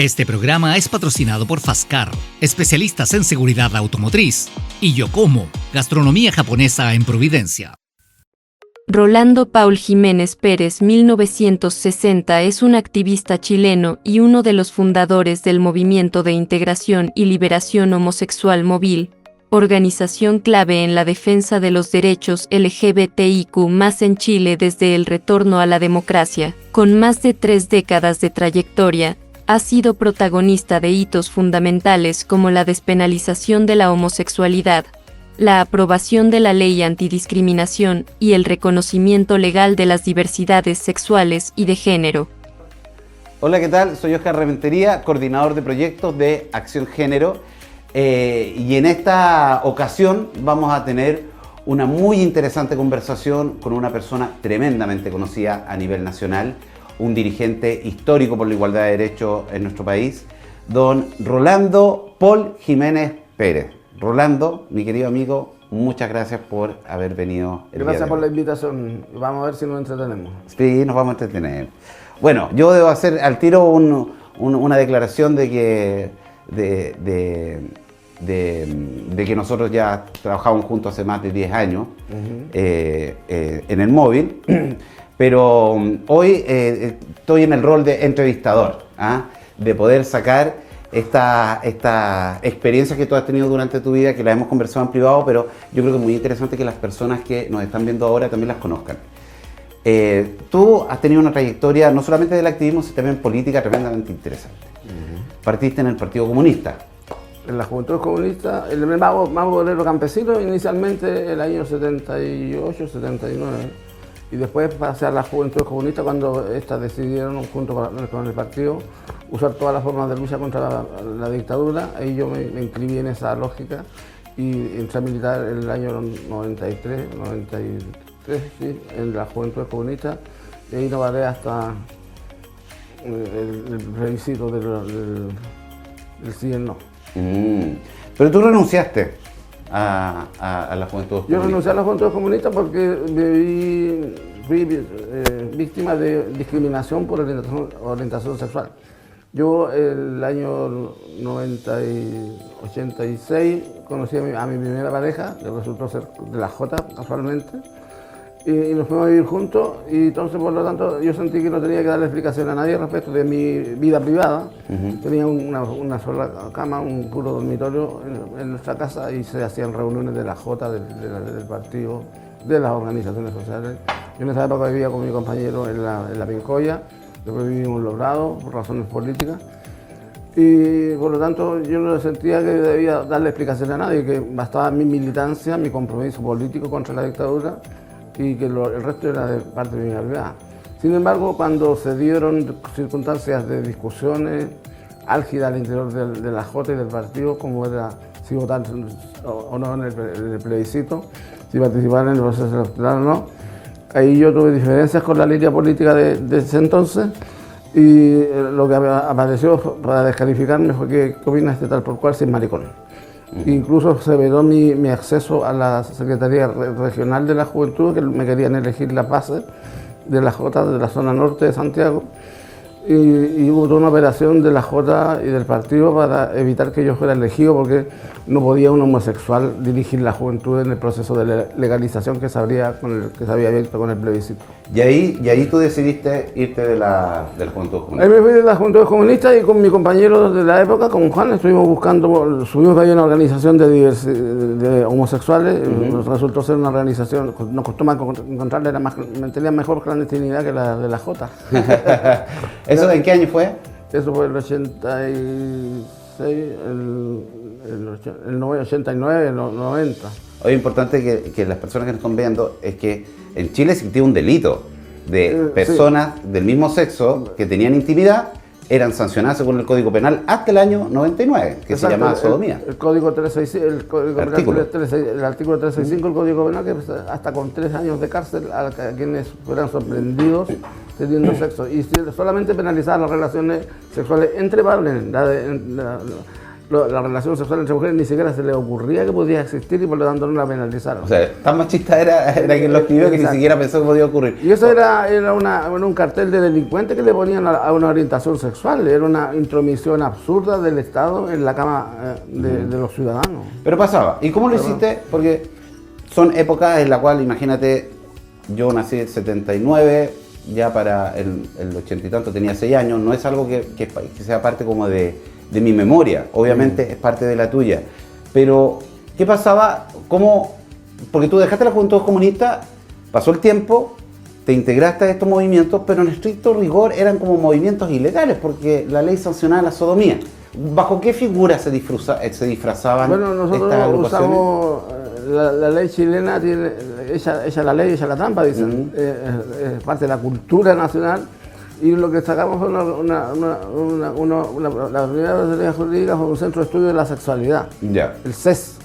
Este programa es patrocinado por Fazcar, especialistas en seguridad automotriz, y Yokomo, gastronomía japonesa en Providencia. Rolando Paul Jiménez Pérez, 1960, es un activista chileno y uno de los fundadores del Movimiento de Integración y Liberación Homosexual Móvil, organización clave en la defensa de los derechos LGBTIQ+ en Chile desde el retorno a la democracia. Con más de 3 décadas de trayectoria, ha sido protagonista de hitos fundamentales como la despenalización de la homosexualidad, la aprobación de la ley antidiscriminación y el reconocimiento legal de las diversidades sexuales y de género. Hola, ¿qué tal? Soy Oscar Rementería, coordinador de proyectos de Acción Género, y en esta ocasión vamos a tener una muy interesante conversación con una persona tremendamente conocida a nivel nacional, un dirigente histórico por la igualdad de derechos en nuestro país, don Rolando Paul Jiménez Pérez. Rolando, mi querido amigo, muchas gracias por haber venido. Gracias por la invitación. Vamos a ver si nos entretenemos. Sí, nos vamos a entretener. Bueno, yo debo hacer al tiro una declaración de que nosotros ya trabajamos juntos hace más de 10 años en el móvil. Pero hoy estoy en el rol de entrevistador, de poder sacar esta experiencia que tú has tenido durante tu vida, que la hemos conversado en privado, pero yo creo que es muy interesante que las personas que nos están viendo ahora también las conozcan. Tú has tenido una trayectoria no solamente del activismo, sino también política tremendamente interesante. Partiste en el Partido Comunista. En la Juventud Comunista, el Mago Obrero Campesino, inicialmente el año 78, 79. Y después pasé a la Juventud Comunista cuando estas decidieron, junto con el partido, usar todas las formas de lucha contra la dictadura. Ahí yo me inscribí en esa lógica y entré a militar en el año 93, sí, en la Juventud Comunista. Y ahí no paré hasta el plebiscito del sí y el no. Pero tú renunciaste a la Juventud Comunista. Yo renuncié a la Juventud Comunista porque fui víctima de discriminación por orientación sexual. Yo el año 86 conocí a mi primera pareja, que resultó ser de la Jota casualmente, y nos fuimos a vivir juntos, y entonces por lo tanto yo sentí que no tenía que darle explicación a nadie respecto de mi vida privada. Tenía una sola cama, un puro dormitorio en nuestra casa, y se hacían reuniones de la Jota, del partido, de las organizaciones sociales. Yo en esa época vivía con mi compañero en la Pincoya, después vivimos en Los Prados por razones políticas, y por lo tanto yo no sentía que debía darle explicación a nadie, que bastaba mi militancia, mi compromiso político contra la dictadura, y que el resto era de parte de mi vida privada. Sin embargo, cuando se dieron circunstancias de discusiones álgidas al interior de la Jota y del partido, como era si votar o no en el plebiscito, si participar en el proceso electoral o no, ahí yo tuve diferencias con la línea política de ese entonces, y lo que apareció para descalificarme fue que ¿qué opinas de tal por cual sin maricón? Incluso se vedó mi acceso a la Secretaría Regional de la Juventud, que me querían elegir las bases de la Jota de la zona norte de Santiago, y hubo toda una operación de la Jota y del partido para evitar que yo fuera elegido, porque no podía un homosexual dirigir la juventud en el proceso de legalización que se había abierto con el plebiscito. Y ahí tú decidiste irte de la Juventud Comunista. Ahí me fui de la Juventud Comunista, y con mi compañero de la época, con Juan, estuvimos buscando, subimos que había una organización de homosexuales. Resultó ser una organización, nos costó más encontrarla, tenía mejor clandestinidad que la de la Jota. ¿Eso en qué año fue? Eso fue el 86, el 89, el 90. Hoy es importante que las personas que nos están viendo es que en Chile existía un delito de personas del mismo sexo que tenían intimidad, eran sancionadas según el Código Penal hasta el año 99, que se llamaba sodomía. El Código 365, el artículo 365 del Código Penal, que hasta con 3 años de cárcel a quienes fueran sorprendidos teniendo sexo, y solamente penalizar las relaciones sexuales entre varones. la relación sexual entre mujeres ni siquiera se le ocurría que podía existir y por lo tanto no la penalizaron. O sea, tan machista era quien lo escribió que ni siquiera pensó que podía ocurrir. Y eso era un cartel de delincuentes que le ponían a una orientación sexual, era una intromisión absurda del Estado en la cama de los ciudadanos. Pero pasaba. ¿Y cómo lo hiciste? Porque son épocas en las cuales, imagínate, yo nací en 79, ya para el 80 y tanto tenía 6 años, no es algo que sea parte como de mi memoria, obviamente es parte de la tuya. Pero, ¿qué pasaba? ¿Cómo? Porque tú dejaste la Juventud Comunista, pasó el tiempo, te integraste a estos movimientos, pero en estricto rigor eran como movimientos ilegales, porque la ley sancionaba la sodomía. ¿Bajo qué figura se disfrazaban bueno, nosotros estas agrupaciones? usamos la ley chilena, tiene, ella la ley, ella la trampa, dicen, es parte de la cultura nacional, y lo que sacamos fue la primera personería jurídica fue un centro de estudio de la sexualidad, el CES.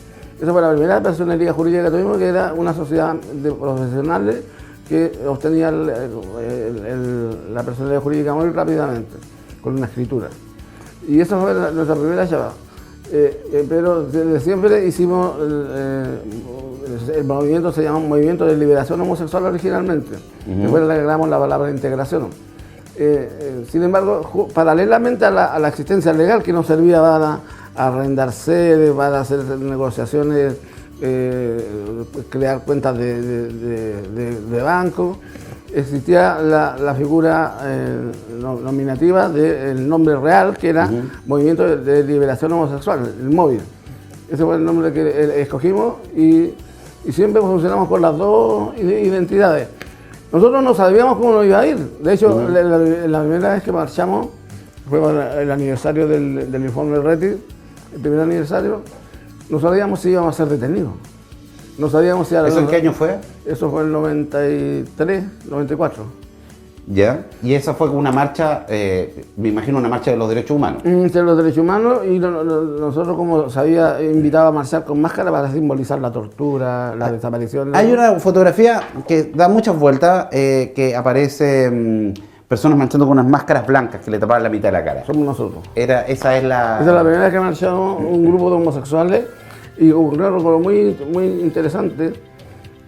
Esa fue la primera personería jurídica que tuvimos, que era una sociedad de profesionales que obtenía la personalidad jurídica muy rápidamente, con una escritura. Y esa fue nuestra primera llamada. Pero desde siempre hicimos, el movimiento se llamó Movimiento de Liberación Homosexual originalmente, después le agregamos la palabra integración. Sin embargo, paralelamente a la existencia legal que nos servía para arrendar sedes, para hacer negociaciones, crear cuentas de banco, existía la figura nominativa del nombre real, que era Movimiento de Liberación Homosexual, el móvil. Ese fue el nombre que escogimos y siempre funcionamos con las dos identidades. Nosotros no sabíamos cómo nos iba a ir. De hecho, la primera vez que marchamos fue el aniversario del informe Reti, el primer aniversario, no sabíamos si íbamos a ser detenidos. No sabíamos si... ¿Eso en qué año fue? Eso fue en el 93, 94. Ya, y esa fue una marcha, me imagino una marcha de los derechos humanos. De los derechos humanos, y nosotros, como se había invitado a marchar con máscara para simbolizar la tortura, la desaparición. Hay una fotografía que da muchas vueltas, que aparece personas marchando con unas máscaras blancas que le tapaban la mitad de la cara. Somos nosotros. Esa es la primera vez que marchamos un grupo de homosexuales, y ocurrió algo muy interesante.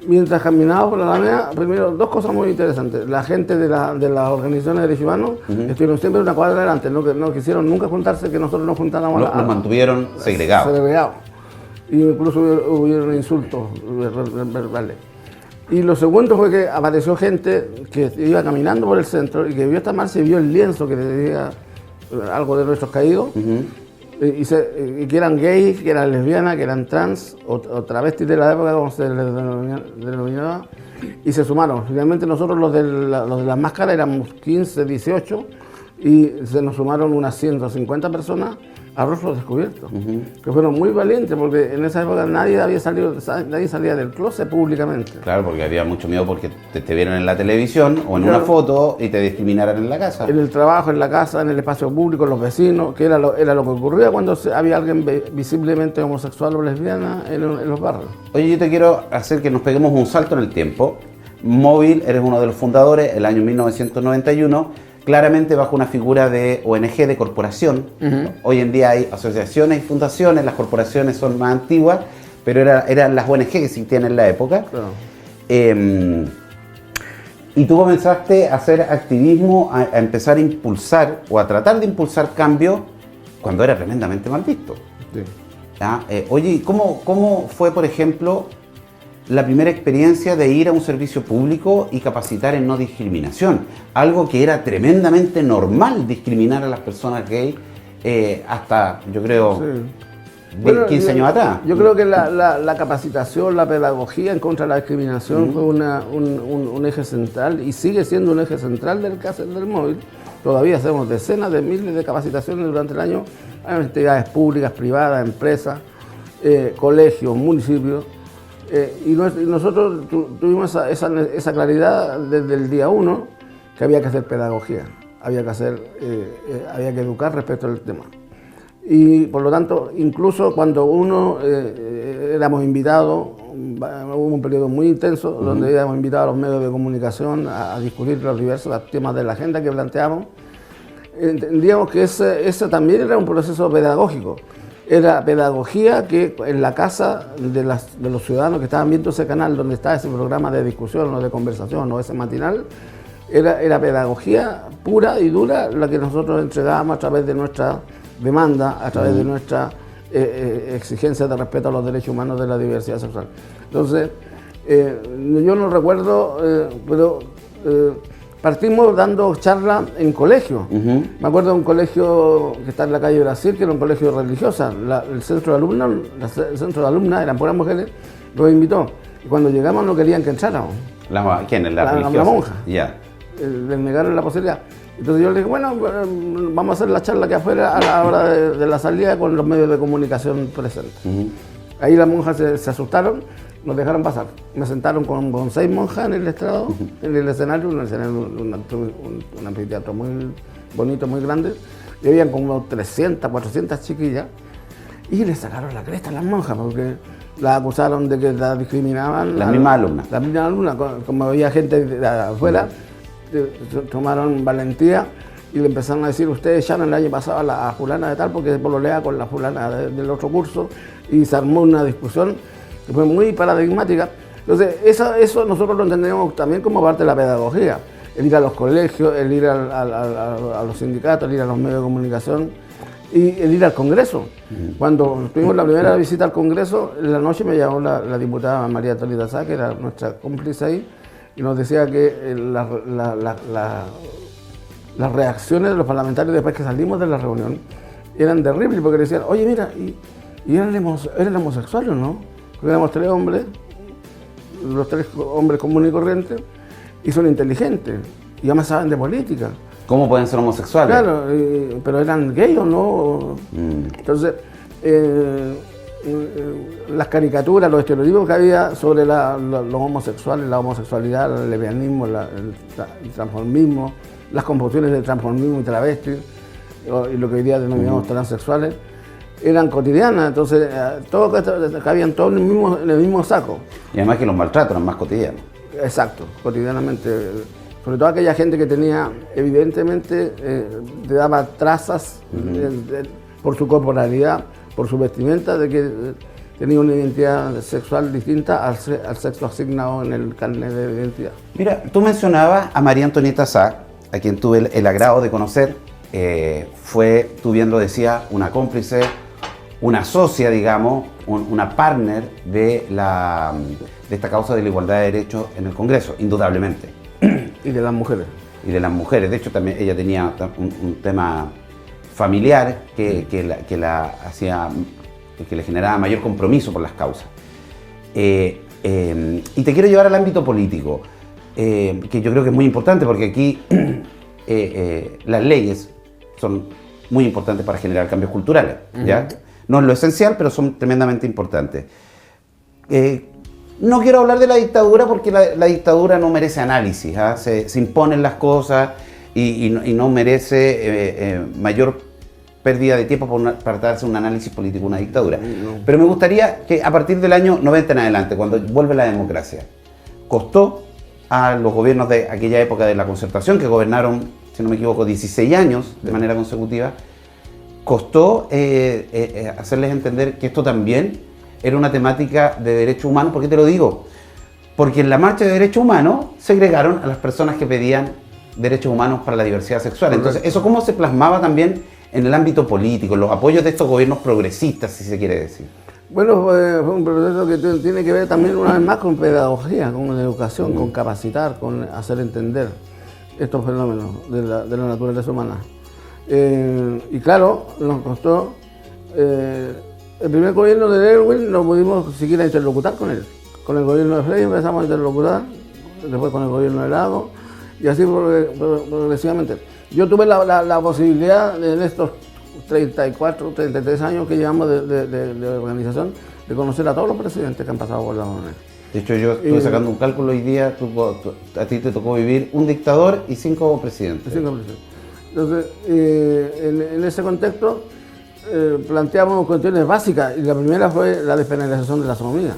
Mientras caminábamos por la Alameda, primero, dos cosas muy interesantes. La gente de las organizaciones de derechos humanos estuvieron siempre en una cuadra adelante, no quisieron nunca juntarse, que nosotros nos juntáramos. Los mantuvieron segregados. Y incluso hubieron insultos verbales. Y lo segundo fue que apareció gente que iba caminando por el centro y que vio esta marcha y vio el lienzo que decía algo de nuestros caídos. Y que eran gays, que eran lesbianas, que eran trans o travestis de la época, como se les denominaba, y se sumaron. Finalmente nosotros los de las máscaras éramos 15, 18 y se nos sumaron unas 150 personas a rostro descubierto, que fueron muy valientes porque en esa época nadie salía del closet públicamente. Claro, porque había mucho miedo porque te vieran en la televisión o en una foto y te discriminaran en la casa. En el trabajo, en la casa, en el espacio público, los vecinos, que era lo que ocurría cuando había alguien visiblemente homosexual o lesbiana en los barrios. Oye, yo te quiero hacer que nos peguemos un salto en el tiempo. Móvil, eres uno de los fundadores, el año 1991, claramente bajo una figura de ONG, de corporación. Hoy en día hay asociaciones y fundaciones, las corporaciones son más antiguas, pero eran las ONG que existían en la época. Claro. Y tú comenzaste a hacer activismo, a empezar a impulsar o a tratar de impulsar cambio cuando era tremendamente mal visto. Sí. Oye, ¿cómo fue, por ejemplo, la primera experiencia de ir a un servicio público y capacitar en no discriminación? Algo que era tremendamente normal, discriminar a las personas gay hasta, yo creo, 15 años atrás. Yo creo que la capacitación, la pedagogía en contra de la discriminación fue un eje central y sigue siendo un eje central del móvil. Todavía hacemos decenas de miles de capacitaciones durante el año a entidades públicas, privadas, empresas, colegios, municipios. Y nosotros tuvimos esa claridad desde el día 1 que había que hacer pedagogía, había que educar respecto al tema. Y por lo tanto, incluso cuando éramos invitados, hubo un periodo muy intenso donde éramos invitados a los medios de comunicación a discutir los diversos temas de la agenda que planteamos, entendíamos que ese también era un proceso pedagógico. era pedagogía que en la casa de los ciudadanos que estaban viendo ese canal donde está ese programa de discusión o de conversación o ese matinal, era pedagogía pura y dura la que nosotros entregábamos a través de nuestra demanda, a través de nuestra exigencia de respeto a los derechos humanos de la diversidad sexual. Entonces, yo no recuerdo, pero partimos dando charlas en colegios. Me acuerdo de un colegio que está en la calle Brasil, que era un colegio religioso. El centro de alumnas, eran puras mujeres, los invitó. Y cuando llegamos no querían que entráramos. ¿Quién es la religiosa? La monja. Ya. Les negaron la posibilidad. Entonces yo le dije, bueno, vamos a hacer la charla aquí afuera a la hora de la salida con los medios de comunicación presentes. Ahí las monjas se asustaron, nos dejaron pasar. Me sentaron con 6 monjas en el estrado, en el escenario, un anfiteatro muy bonito, muy grande. Y habían como 300, 400 chiquillas. Y les sacaron la cresta a las monjas porque las acusaron de que las discriminaban. Las mismas alumnas. Las mismas alumnas, como había gente de afuera. Tomaron valentía y le empezaron a decir, ustedes echaron el año pasado a la fulana de tal porque pololea con la fulana del otro curso, y se armó una discusión que fue muy paradigmática. Entonces eso nosotros lo entendemos también como parte de la pedagogía, el ir a los colegios, el ir a los sindicatos, el ir a los medios de comunicación y el ir al Congreso. Cuando tuvimos la primera visita al Congreso, en la noche me llamó la diputada María Antonieta Sá, que era nuestra cómplice ahí, y nos decía que las reacciones de los parlamentarios después que salimos de la reunión eran terribles, porque decían, oye, mira, ¿y eran homosexuales o no? Porque éramos 3 hombres, los 3 hombres comunes y corrientes, y son inteligentes, y además saben de política. ¿Cómo pueden ser homosexuales? Claro, pero eran gays o no. Entonces, las caricaturas, los estereotipos que había sobre los homosexuales, la homosexualidad, el lesbianismo, el transformismo, las confusiones de transformismo y travesti, y lo que hoy día denominamos transexuales, eran cotidianas. Entonces, cabían todos en el mismo saco. Y además que los maltratos eran más cotidianos. Exacto, cotidianamente. Sobre todo aquella gente que tenía, evidentemente, te daba trazas por su corporalidad, por su vestimenta, de que tenía una identidad sexual distinta al sexo asignado en el carnet de identidad. Mira, tú mencionabas a María Antonieta Sá, a quien tuve el agrado de conocer. Fue, tú bien lo decías, una cómplice, una socia, digamos, una partner de esta causa de la igualdad de derechos en el Congreso, indudablemente. Y de las mujeres. Y de las mujeres. De hecho, también ella tenía un tema familiar que le generaba mayor compromiso por las causas. Y te quiero llevar al ámbito político, que yo creo que es muy importante, porque aquí las leyes son muy importantes para generar cambios culturales, ¿ya? No es lo esencial, pero son tremendamente importantes. No quiero hablar de la dictadura porque la dictadura no merece análisis, ¿ah? Se imponen las cosas y no merece mayor pérdida de tiempo para darse un análisis político de una dictadura. No. Pero me gustaría que a partir del año 90 en adelante, cuando vuelve la democracia, costó a los gobiernos de aquella época de la Concertación, que gobernaron, si no me equivoco, 16 años de manera consecutiva, costó hacerles entender que esto también era una temática de derechos humanos. ¿Por qué te lo digo? Porque en la marcha de derechos humanos segregaron a las personas que pedían derechos humanos para la diversidad sexual. Entonces, ¿eso cómo se plasmaba también en el ámbito político, en los apoyos de estos gobiernos progresistas, si se quiere decir? Bueno, fue un proceso que tiene que ver también una vez más con pedagogía, con educación, con capacitar, con hacer entender estos fenómenos de la naturaleza humana. Y claro, nos costó, el primer gobierno de Erwin no pudimos siquiera interlocutar con él. Con el gobierno de Frey empezamos a interlocutar, después con el gobierno de Lago, y así progresivamente. Yo tuve la posibilidad en estos 34, 33 años que llevamos de organización, de conocer a todos los presidentes que han pasado por la ONU. De hecho, yo estuve sacando un cálculo hoy día, a ti te tocó vivir un dictador y 5 presidentes. 5 presidentes. Entonces, en ese contexto, planteamos cuestiones básicas, y la primera fue la despenalización de la sodomía.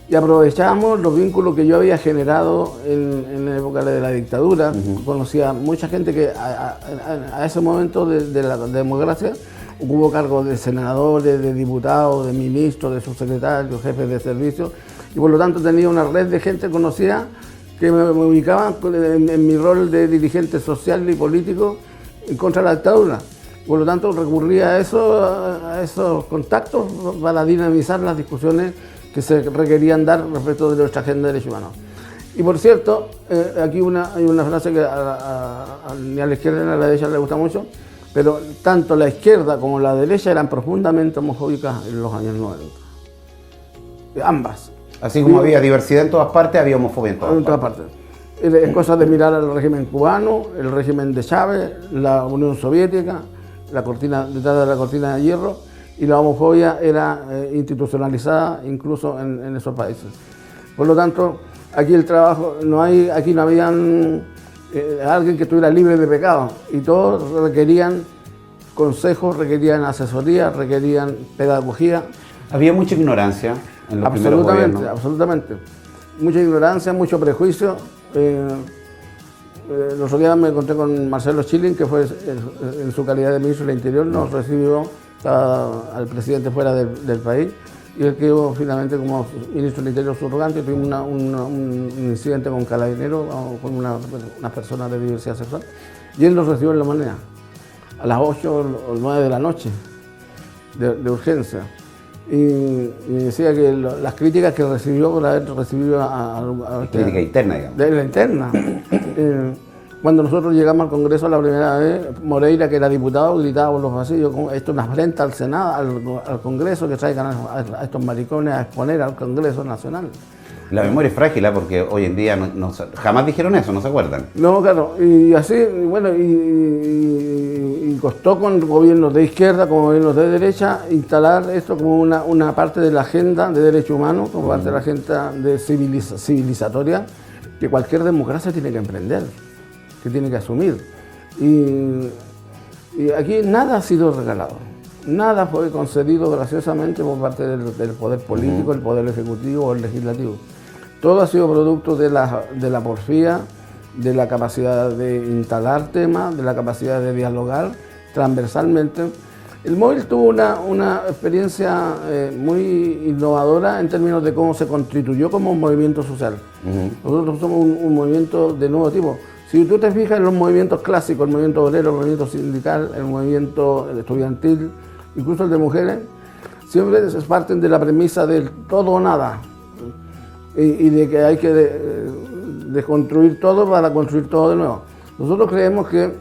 Y aprovechábamos los vínculos que yo había generado en la época de la dictadura. Conocía mucha gente que a ese momento de la democracia ocupó cargos de senadores, de diputados, de ministros, de subsecretarios, jefes de servicio, y por lo tanto tenía una red de gente conocida que me ubicaba en mi rol de dirigente social y político en contra de la dictadura. Por lo tanto, recurría a esos contactos para dinamizar las discusiones que se requerían dar respecto de nuestra agenda de derechos humanos. Y por cierto, aquí hay una frase que ni a la izquierda ni a la derecha le gusta mucho, pero tanto la izquierda como la derecha eran profundamente homofóbicas en los años 90. Ambas. Así como había diversidad en todas partes, había homofobia en todas partes. Es cosa de mirar al régimen cubano, el régimen de Chávez, la Unión Soviética, detrás de la cortina de hierro, y la homofobia era institucionalizada incluso en esos países. Por lo tanto, aquí el trabajo, aquí no habían alguien que estuviera libre de pecado, y todos requerían consejos, requerían asesoría, requerían pedagogía. Había mucha ignorancia en los primeros gobiernos. Absolutamente. Mucha ignorancia, mucho prejuicio. El otro día me encontré con Marcelo Schilling, que fue en su calidad de ministro del Interior, nos recibió al presidente fuera del país, y él quedó finalmente como ministro del Interior subrogante. Tuvimos un incidente con carabineros, con una persona de diversidad sexual, y él nos recibió en la manera, a las 8 o 9 de la noche, de urgencia. Y decía que las críticas que recibió por haber recibido crítica interna, digamos. De la interna. Cuando nosotros llegamos al Congreso la primera vez, Moreira, que era diputado, gritaba por los pasillos: esto es una afrenta al Senado, al Congreso, que traigan a estos maricones a exponer al Congreso Nacional. La memoria es frágil, porque hoy en día jamás dijeron eso, ¿no se acuerdan? No, claro, y así, bueno, y costó con gobiernos de izquierda como gobiernos de derecha instalar esto como una parte de la agenda de derechos humanos, como parte de la agenda civilizatoria que cualquier democracia tiene que emprender, que tiene que asumir. Y aquí nada ha sido regalado, nada fue concedido graciosamente por parte del poder político, el poder ejecutivo o el legislativo. Todo ha sido producto de la porfía, de la capacidad de instalar temas, de la capacidad de dialogar transversalmente. El móvil tuvo una experiencia muy innovadora en términos de cómo se constituyó como un movimiento social. Nosotros somos un movimiento de nuevo tipo. Si tú te fijas en los movimientos clásicos, el movimiento obrero, el movimiento sindical, el movimiento estudiantil, incluso el de mujeres, siempre parten de la premisa del todo o nada, y de que hay que desconstruir todo para construir todo de nuevo. Nosotros creemos que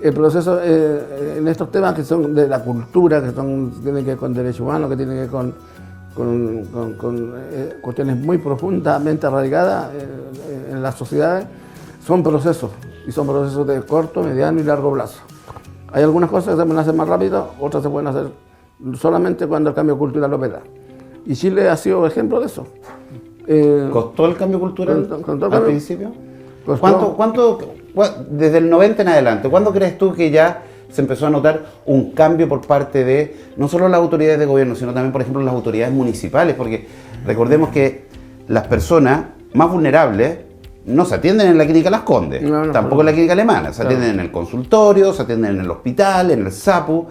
el proceso en estos temas que son de la cultura, que tienen que ver con derechos humanos, que tienen que ver con cuestiones muy profundamente arraigadas en las sociedades, son procesos, y son procesos de corto, mediano y largo plazo. Hay algunas cosas que se pueden hacer más rápido, otras se pueden hacer solamente cuando el cambio cultural opera. Y Chile ha sido ejemplo de eso. ¿Costó el cambio cultural al principio? ¿Cuánto? Desde el 90 en adelante, ¿cuándo crees tú que ya se empezó a notar un cambio por parte de no solo las autoridades de gobierno, sino también, por ejemplo, las autoridades municipales? Porque recordemos que las personas más vulnerables no se atienden en la clínica Las Condes, tampoco en la clínica alemana, se atienden en el consultorio, se atienden en el hospital, en el SAPU,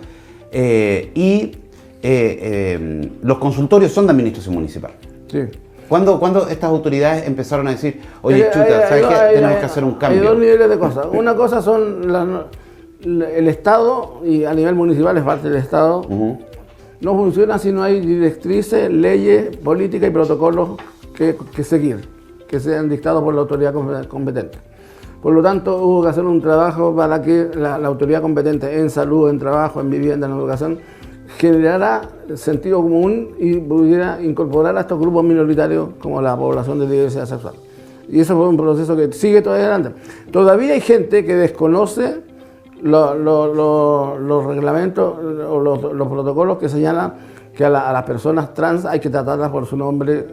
los consultorios son de administración municipal. Sí. ¿Cuándo estas autoridades empezaron a decir, oye, chuta, ¿sabes qué? Tenemos que hacer un cambio? Hay dos niveles de cosas. Una cosa son el Estado, y a nivel municipal es parte del Estado. No funciona si no hay directrices, leyes, políticas y protocolos que seguir, que sean dictados por la autoridad competente. Por lo tanto, hubo que hacer un trabajo para que la autoridad competente en salud, en trabajo, en vivienda, en educación, generara sentido común y pudiera incorporar a estos grupos minoritarios como la población de diversidad sexual. Y eso fue un proceso que sigue todavía adelante. Todavía hay gente que desconoce los reglamentos o los protocolos que señalan que a las personas trans hay que tratarlas por su nombre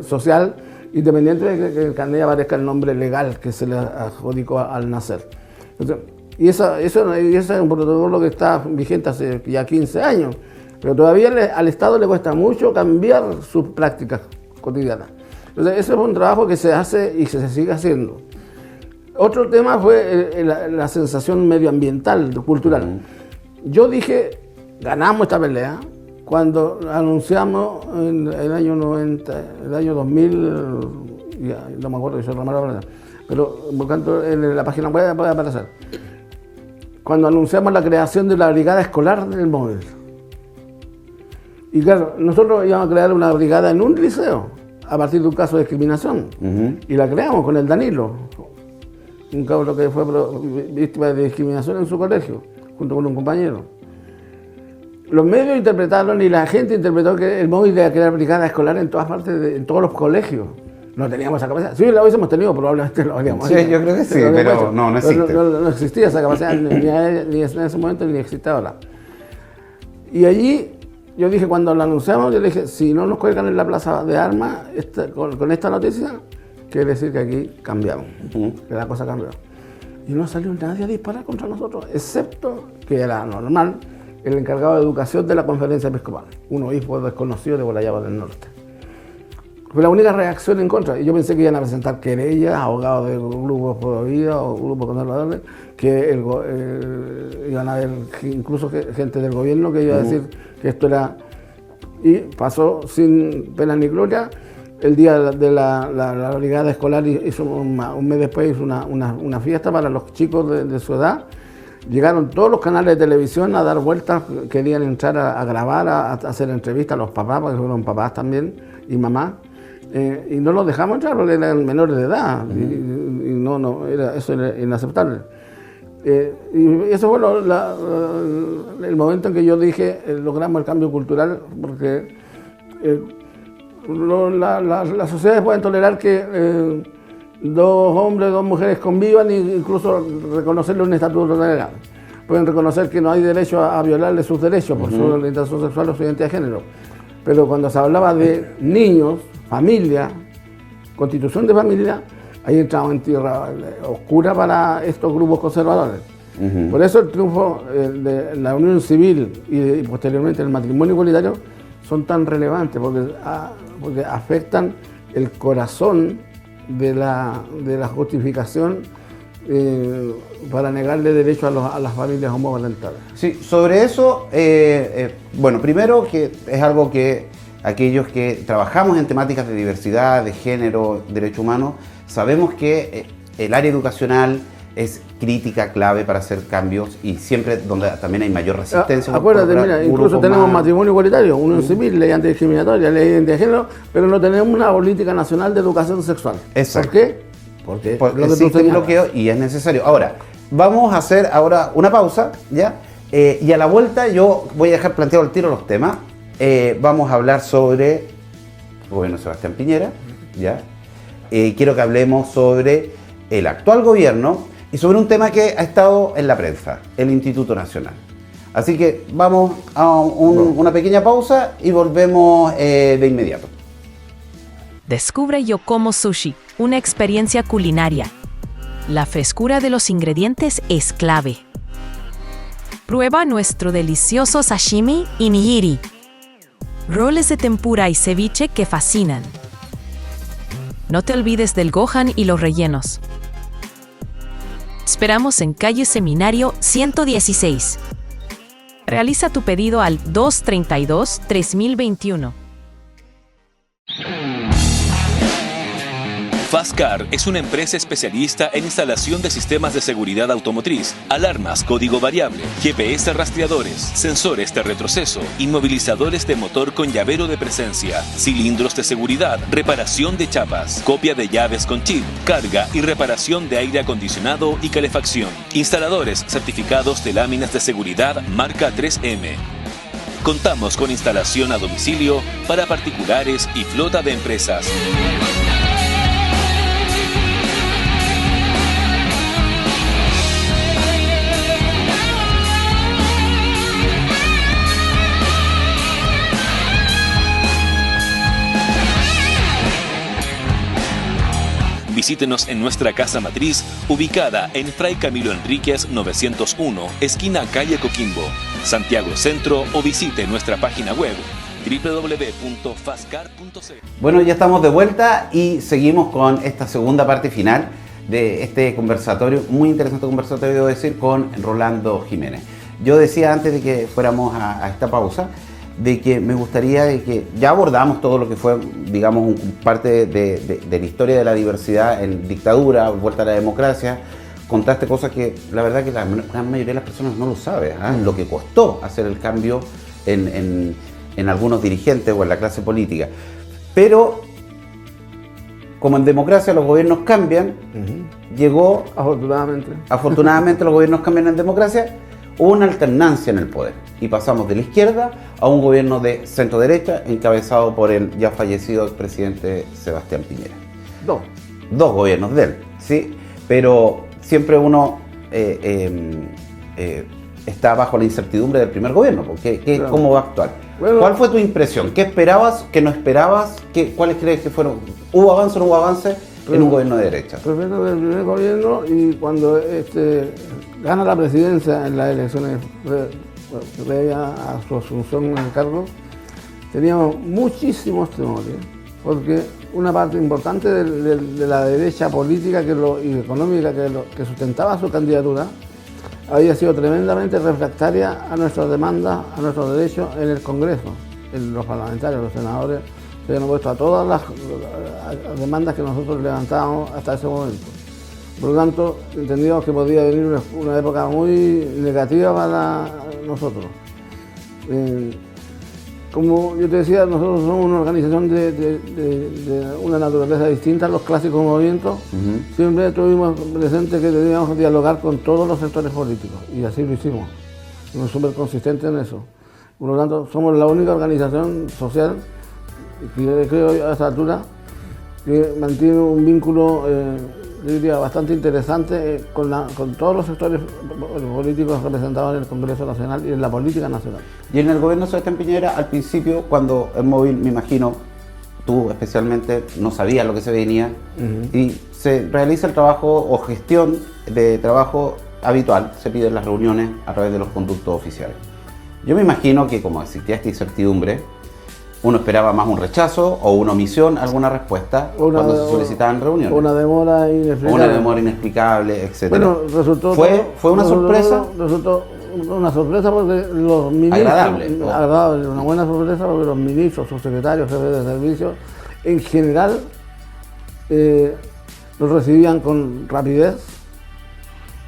social, independiente de que el carnet aparezca el nombre legal que se le adjudicó al nacer. Entonces, y ese es un protocolo que está vigente hace ya 15 años, pero todavía al Estado le cuesta mucho cambiar sus prácticas cotidianas. Entonces, ese es un trabajo que se hace y se sigue haciendo. Otro tema fue la sensación medioambiental, cultural. Yo dije ganamos esta pelea cuando anunciamos en el año 90, el año 2000, ya, no me acuerdo, yo la pero buscando en la página web puede aparecer. Cuando anunciamos la creación de la brigada escolar del móvil. Y claro, nosotros íbamos a crear una brigada en un liceo, a partir de un caso de discriminación. Y la creamos con el Danilo, un cabro que fue víctima de discriminación en su colegio, junto con un compañero. Los medios interpretaron y la gente interpretó que el móvil iba a crear brigada escolar en todas partes, en todos los colegios. No teníamos esa capacidad. Si la hubiésemos tenido, probablemente lo habríamos hecho. Sí, yo creo que sí, pero no existe. No existía esa capacidad ni en ese momento ni existe ahora. Y allí, yo dije, cuando lo anunciamos, yo dije, si no nos cuelgan en la plaza de armas con esta noticia, quiere decir que aquí cambiamos, que la cosa cambió. Y no salió nadie a disparar contra nosotros, excepto que era normal el encargado de educación de la conferencia episcopal, un obispo desconocido de Guayaba del Norte. Fue la única reacción en contra. Y yo pensé que iban a presentar querellas, abogados de grupos pro vida o grupos conservadores, que iban a haber incluso gente del gobierno que iba a decir que esto era... Y pasó sin pena ni gloria. El día de la brigada escolar hizo un mes después hizo una fiesta para los chicos de su edad. Llegaron todos los canales de televisión a dar vueltas, querían entrar a grabar, a hacer entrevistas a los papás, porque fueron papás también y mamás. Y no los dejamos entrar porque eran menores de edad eso era inaceptable. Y eso fue el momento en que yo dije logramos el cambio cultural porque las sociedades pueden tolerar que dos hombres, dos mujeres convivan e incluso reconocerle un estatuto legal. Pueden reconocer que no hay derecho a violarle sus derechos por su orientación sexual o su identidad de género. Pero cuando se hablaba de niños, familia, constitución de familia, ahí entramos en tierra oscura para estos grupos conservadores. Por eso el triunfo de la unión civil y posteriormente el matrimonio igualitario son tan relevantes porque afectan el corazón de la justificación para negarle derecho a las familias homoparentales. Sí, sobre eso, bueno, primero que es algo que aquellos que trabajamos en temáticas de diversidad, de género, derechos humanos, sabemos que el área educacional es crítica, clave para hacer cambios y siempre donde también hay mayor resistencia. Acuérdate, mira, incluso tenemos matrimonio igualitario, unión civil, ley antidiscriminatoria, ley de identidad de género, pero no tenemos una política nacional de educación sexual. Exacto. ¿Por qué? Porque existe un bloqueo y es necesario. Ahora, vamos a hacer ahora una pausa, ¿ya? Y a la vuelta yo voy a dejar planteado el tiro los temas. Vamos a hablar sobre el gobierno de Sebastián Piñera, ¿ya? Quiero que hablemos sobre el actual gobierno y sobre un tema que ha estado en la prensa, el Instituto Nacional. Así que vamos a una pequeña pausa y volvemos de inmediato. Descubre Yo Como Sushi, una experiencia culinaria. La frescura de los ingredientes es clave. Prueba nuestro delicioso sashimi y nigiri. Roles de tempura y ceviche que fascinan. No te olvides del gohan y los rellenos. Esperamos en calle Seminario 116. Realiza tu pedido al 232-3021. Fastcar es una empresa especialista en instalación de sistemas de seguridad automotriz, alarmas código variable, GPS rastreadores, sensores de retroceso, inmovilizadores de motor con llavero de presencia, cilindros de seguridad, reparación de chapas, copia de llaves con chip, carga y reparación de aire acondicionado y calefacción. Instaladores certificados de láminas de seguridad marca 3M. Contamos con instalación a domicilio para particulares y flota de empresas. Visítenos en nuestra casa matriz, ubicada en Fray Camilo Enríquez 901, esquina calle Coquimbo, Santiago Centro, o visite nuestra página web www.fastcar.cl. Bueno, ya estamos de vuelta y seguimos con esta segunda parte final de este conversatorio, muy interesante conversatorio, debo decir, con Rolando Jiménez. yo decía antes de que fuéramos a esta pausa, de que me gustaría de que ya abordamos todo lo que fue, digamos, parte de la historia de la diversidad en dictadura, vuelta a la democracia. Contaste cosas que la verdad que la gran mayoría de las personas no lo sabe, ¿eh? Lo que costó hacer el cambio en algunos dirigentes o en la clase política. Pero, como en democracia los gobiernos cambian, llegó... Afortunadamente los gobiernos cambian en democracia, hubo una alternancia en el poder y pasamos de la izquierda a un gobierno de centro-derecha encabezado por el ya fallecido expresidente Sebastián Piñera. Dos gobiernos de él, ¿sí? Pero siempre uno está bajo la incertidumbre del primer gobierno, porque claro. ¿Cómo va a actuar? Bueno, ¿cuál fue tu impresión? ¿Qué esperabas? ¿Qué no esperabas? ¿Cuáles crees que fueron? ¿Hubo avance o no hubo avance en un gobierno de derecha? Respecto del primer gobierno, y cuando gana la presidencia en las elecciones previas a su asunción en el cargo, teníamos muchísimos temores, porque una parte importante de la derecha política y económica que sustentaba su candidatura había sido tremendamente refractaria a nuestras demandas, a nuestros derechos en el Congreso. Los parlamentarios, los senadores se habían opuesto a todas las demandas que nosotros levantábamos hasta ese momento. Por lo tanto, entendíamos que podía venir una época muy negativa para nosotros. Como yo te decía, nosotros somos una organización de una naturaleza distinta a los clásicos movimientos. Siempre tuvimos presente que teníamos que dialogar con todos los sectores políticos, y así lo hicimos. Somos súper consistentes en eso. Por lo tanto, somos la única organización social, que creo a esta altura, que mantiene un vínculo, yo diría, bastante interesante con todos los sectores políticos representados en el Congreso Nacional y en la política nacional. Y en el gobierno de Sebastián Piñera, al principio, cuando el móvil, me imagino, tú especialmente, no sabías lo que se venía, y se realiza el trabajo o gestión de trabajo habitual, se piden las reuniones a través de los conductos oficiales. Yo me imagino que como existía esta incertidumbre, uno esperaba más un rechazo o una omisión, alguna respuesta cuando se solicitaban reuniones. Una demora inexplicable. Una demora inexplicable, etc. Bueno, ¿Fue una sorpresa? Resultó una sorpresa porque los ministros... Agradable, una buena sorpresa porque los ministros, subsecretarios, jefes de servicio, en general, los recibían con rapidez,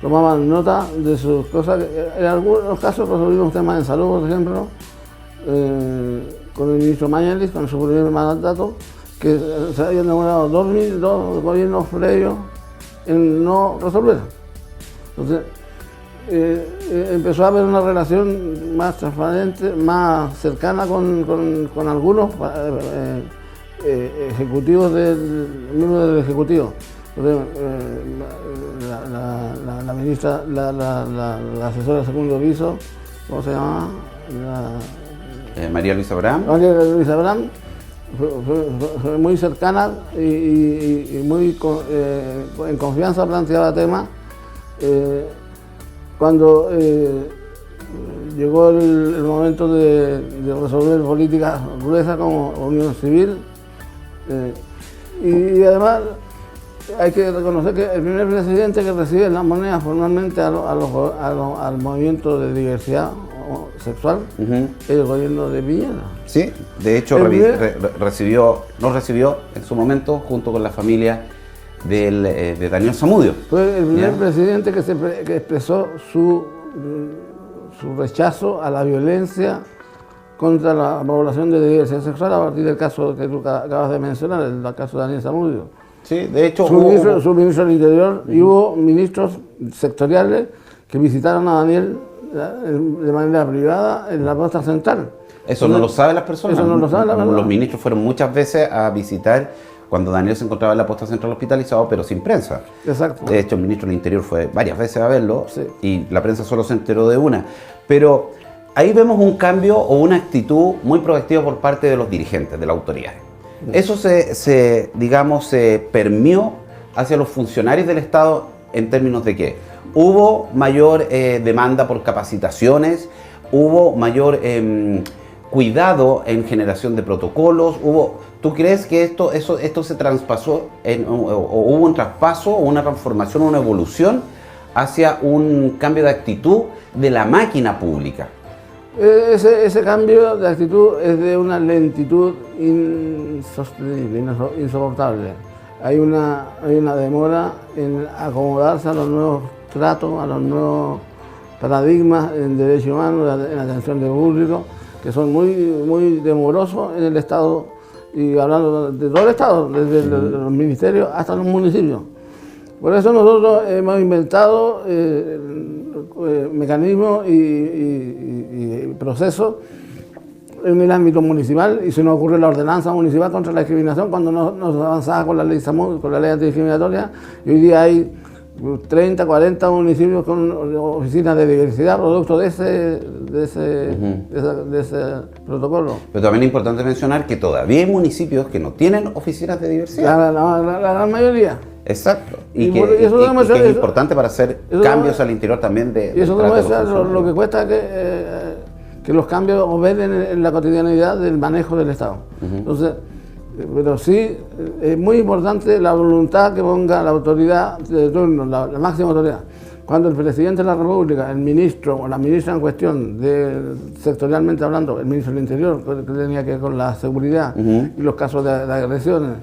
tomaban nota de sus cosas. En algunos casos resolvimos temas de salud, por ejemplo, con el ministro Mañalich, con su primer mandato, que se habían demorado dos gobiernos previos en no resolver. Entonces, empezó a haber una relación más transparente, más cercana con algunos ejecutivos miembros del Ejecutivo. Entonces, la ministra, la asesora de segundo piso, ¿cómo se llama? María Luisa Abraham. María Luisa Abraham fue muy cercana y muy en confianza planteaba temas. Cuando llegó el momento de resolver políticas gruesas como unión civil, y además hay que reconocer que el primer presidente que recibe las monedas formalmente al movimiento de diversidad sexual es el gobierno de Piñera. Sí, de hecho nos recibió en su momento junto con la familia de Daniel Zamudio. Fue el primer presidente que expresó su rechazo a la violencia contra la población de diversidad sexual a partir del caso que tú acabas de mencionar, el caso de Daniel Zamudio. Sí, de hecho... Su ministro del Interior, y hubo ministros sectoriales que visitaron a Daniel de manera privada en la posta central. Eso no lo saben las personas. Eso no lo saben las personas. Los ministros fueron muchas veces a visitar cuando Daniel se encontraba en la posta central hospitalizado, pero sin prensa. Exacto. De hecho, el ministro del Interior fue varias veces a verlo, sí, y la prensa solo se enteró de una. Pero ahí vemos un cambio o una actitud muy proactiva por parte de los dirigentes, de la autoridad. Eso se permeó hacia los funcionarios del Estado en términos de que hubo mayor demanda por capacitaciones, hubo mayor cuidado en generación de protocolos, ¿tú crees que esto se traspasó o hubo un traspaso o una transformación o una evolución hacia un cambio de actitud de la máquina pública. Ese cambio de actitud es de una lentitud insostenible, insoportable. Hay una demora en acomodarse a los nuevos tratos, a los nuevos paradigmas en derechos humanos, en atención del público, que son muy demorosos en el Estado, y hablando de todo el Estado, desde los ministerios hasta los municipios. Por eso nosotros hemos inventado mecanismos y procesos en el ámbito municipal, y se nos ocurre la ordenanza municipal contra la discriminación cuando nos avanzaba con la ley SAMUD, con la ley antidiscriminatoria, y hoy día hay 30, 40 municipios con oficinas de diversidad producto de ese protocolo. Pero también es importante mencionar que todavía hay municipios que no tienen oficinas de diversidad. La gran mayoría. Exacto. Y que eso es importante para hacer cambios al interior también de... Y eso demuestra lo que cuesta que los cambios obedecen en la cotidianidad del manejo del Estado. Entonces, pero sí es muy importante la voluntad que ponga la autoridad de turno, la máxima autoridad. Cuando el presidente de la República, el ministro o la ministra en cuestión, sectorialmente hablando, el ministro del Interior, que tenía que ver con la seguridad y los casos de agresiones,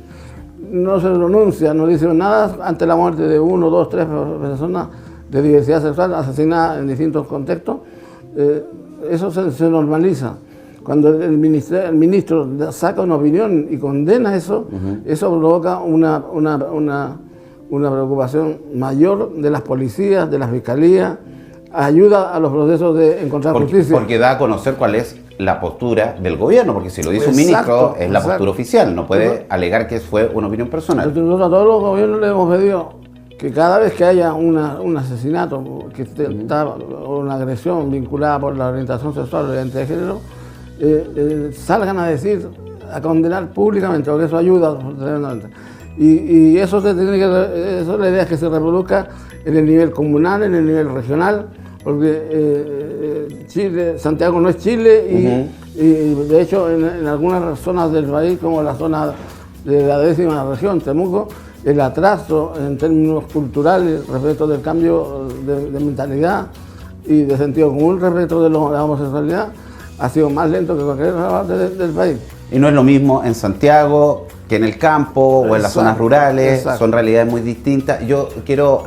no se pronuncia, no dice nada ante la muerte de 1, 2, 3 personas de diversidad sexual asesinadas en distintos contextos, eso se normaliza. Cuando el ministro saca una opinión y condena eso, eso provoca una preocupación mayor de las policías, de las fiscalías, ayuda a los procesos de encontrar justicia. Porque da a conocer cuál es la postura del gobierno, porque si lo dice un ministro es la postura oficial, no puede alegar que fue una opinión personal. Nosotros a todos los gobiernos le hemos pedido que cada vez que haya un asesinato, o una agresión vinculada por la orientación sexual o la identidad de género, salgan a decir, a condenar públicamente, porque eso ayuda tremendamente. Y eso la idea es que se reproduzca en el nivel comunal, en el nivel regional, porque Santiago no es Chile y de hecho en algunas zonas del país, como la zona de la 10ª región, Temuco, el atraso en términos culturales respecto del cambio de mentalidad y de sentido común respecto de la homosexualidad ha sido más lento que cualquier otra parte del país. Y no es lo mismo en Santiago que en el campo o en las zonas rurales, son realidades muy distintas. Yo quiero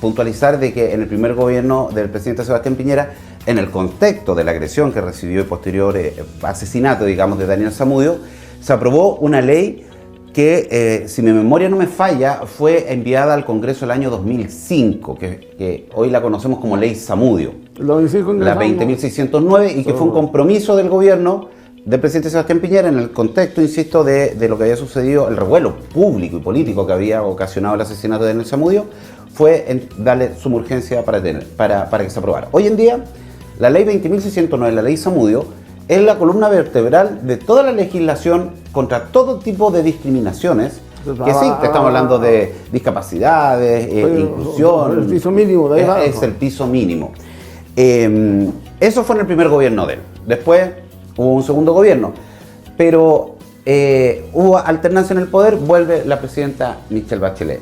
puntualizar de que en el primer gobierno del presidente Sebastián Piñera, en el contexto de la agresión que recibió y posterior asesinato, digamos, de Daniel Zamudio, se aprobó una ley que, si mi memoria no me falla, fue enviada al Congreso el año 2005, que hoy la conocemos como Ley Zamudio, la 20.609, y que fue un compromiso del gobierno del presidente Sebastián Piñera en el contexto, insisto, de lo que había sucedido, el revuelo público y político que había ocasionado el asesinato de Daniel Zamudio, fue darle suma urgencia para que se aprobara. Hoy en día, la Ley 20.609, la Ley Zamudio, es la columna vertebral de toda la legislación contra todo tipo de discriminaciones, que sí, te estamos hablando de discapacidades, inclusión. El piso mínimo, de ahí es el piso mínimo. Eso fue en el primer gobierno de él. Después hubo un segundo gobierno, pero hubo alternancia en el poder, vuelve la presidenta Michelle Bachelet.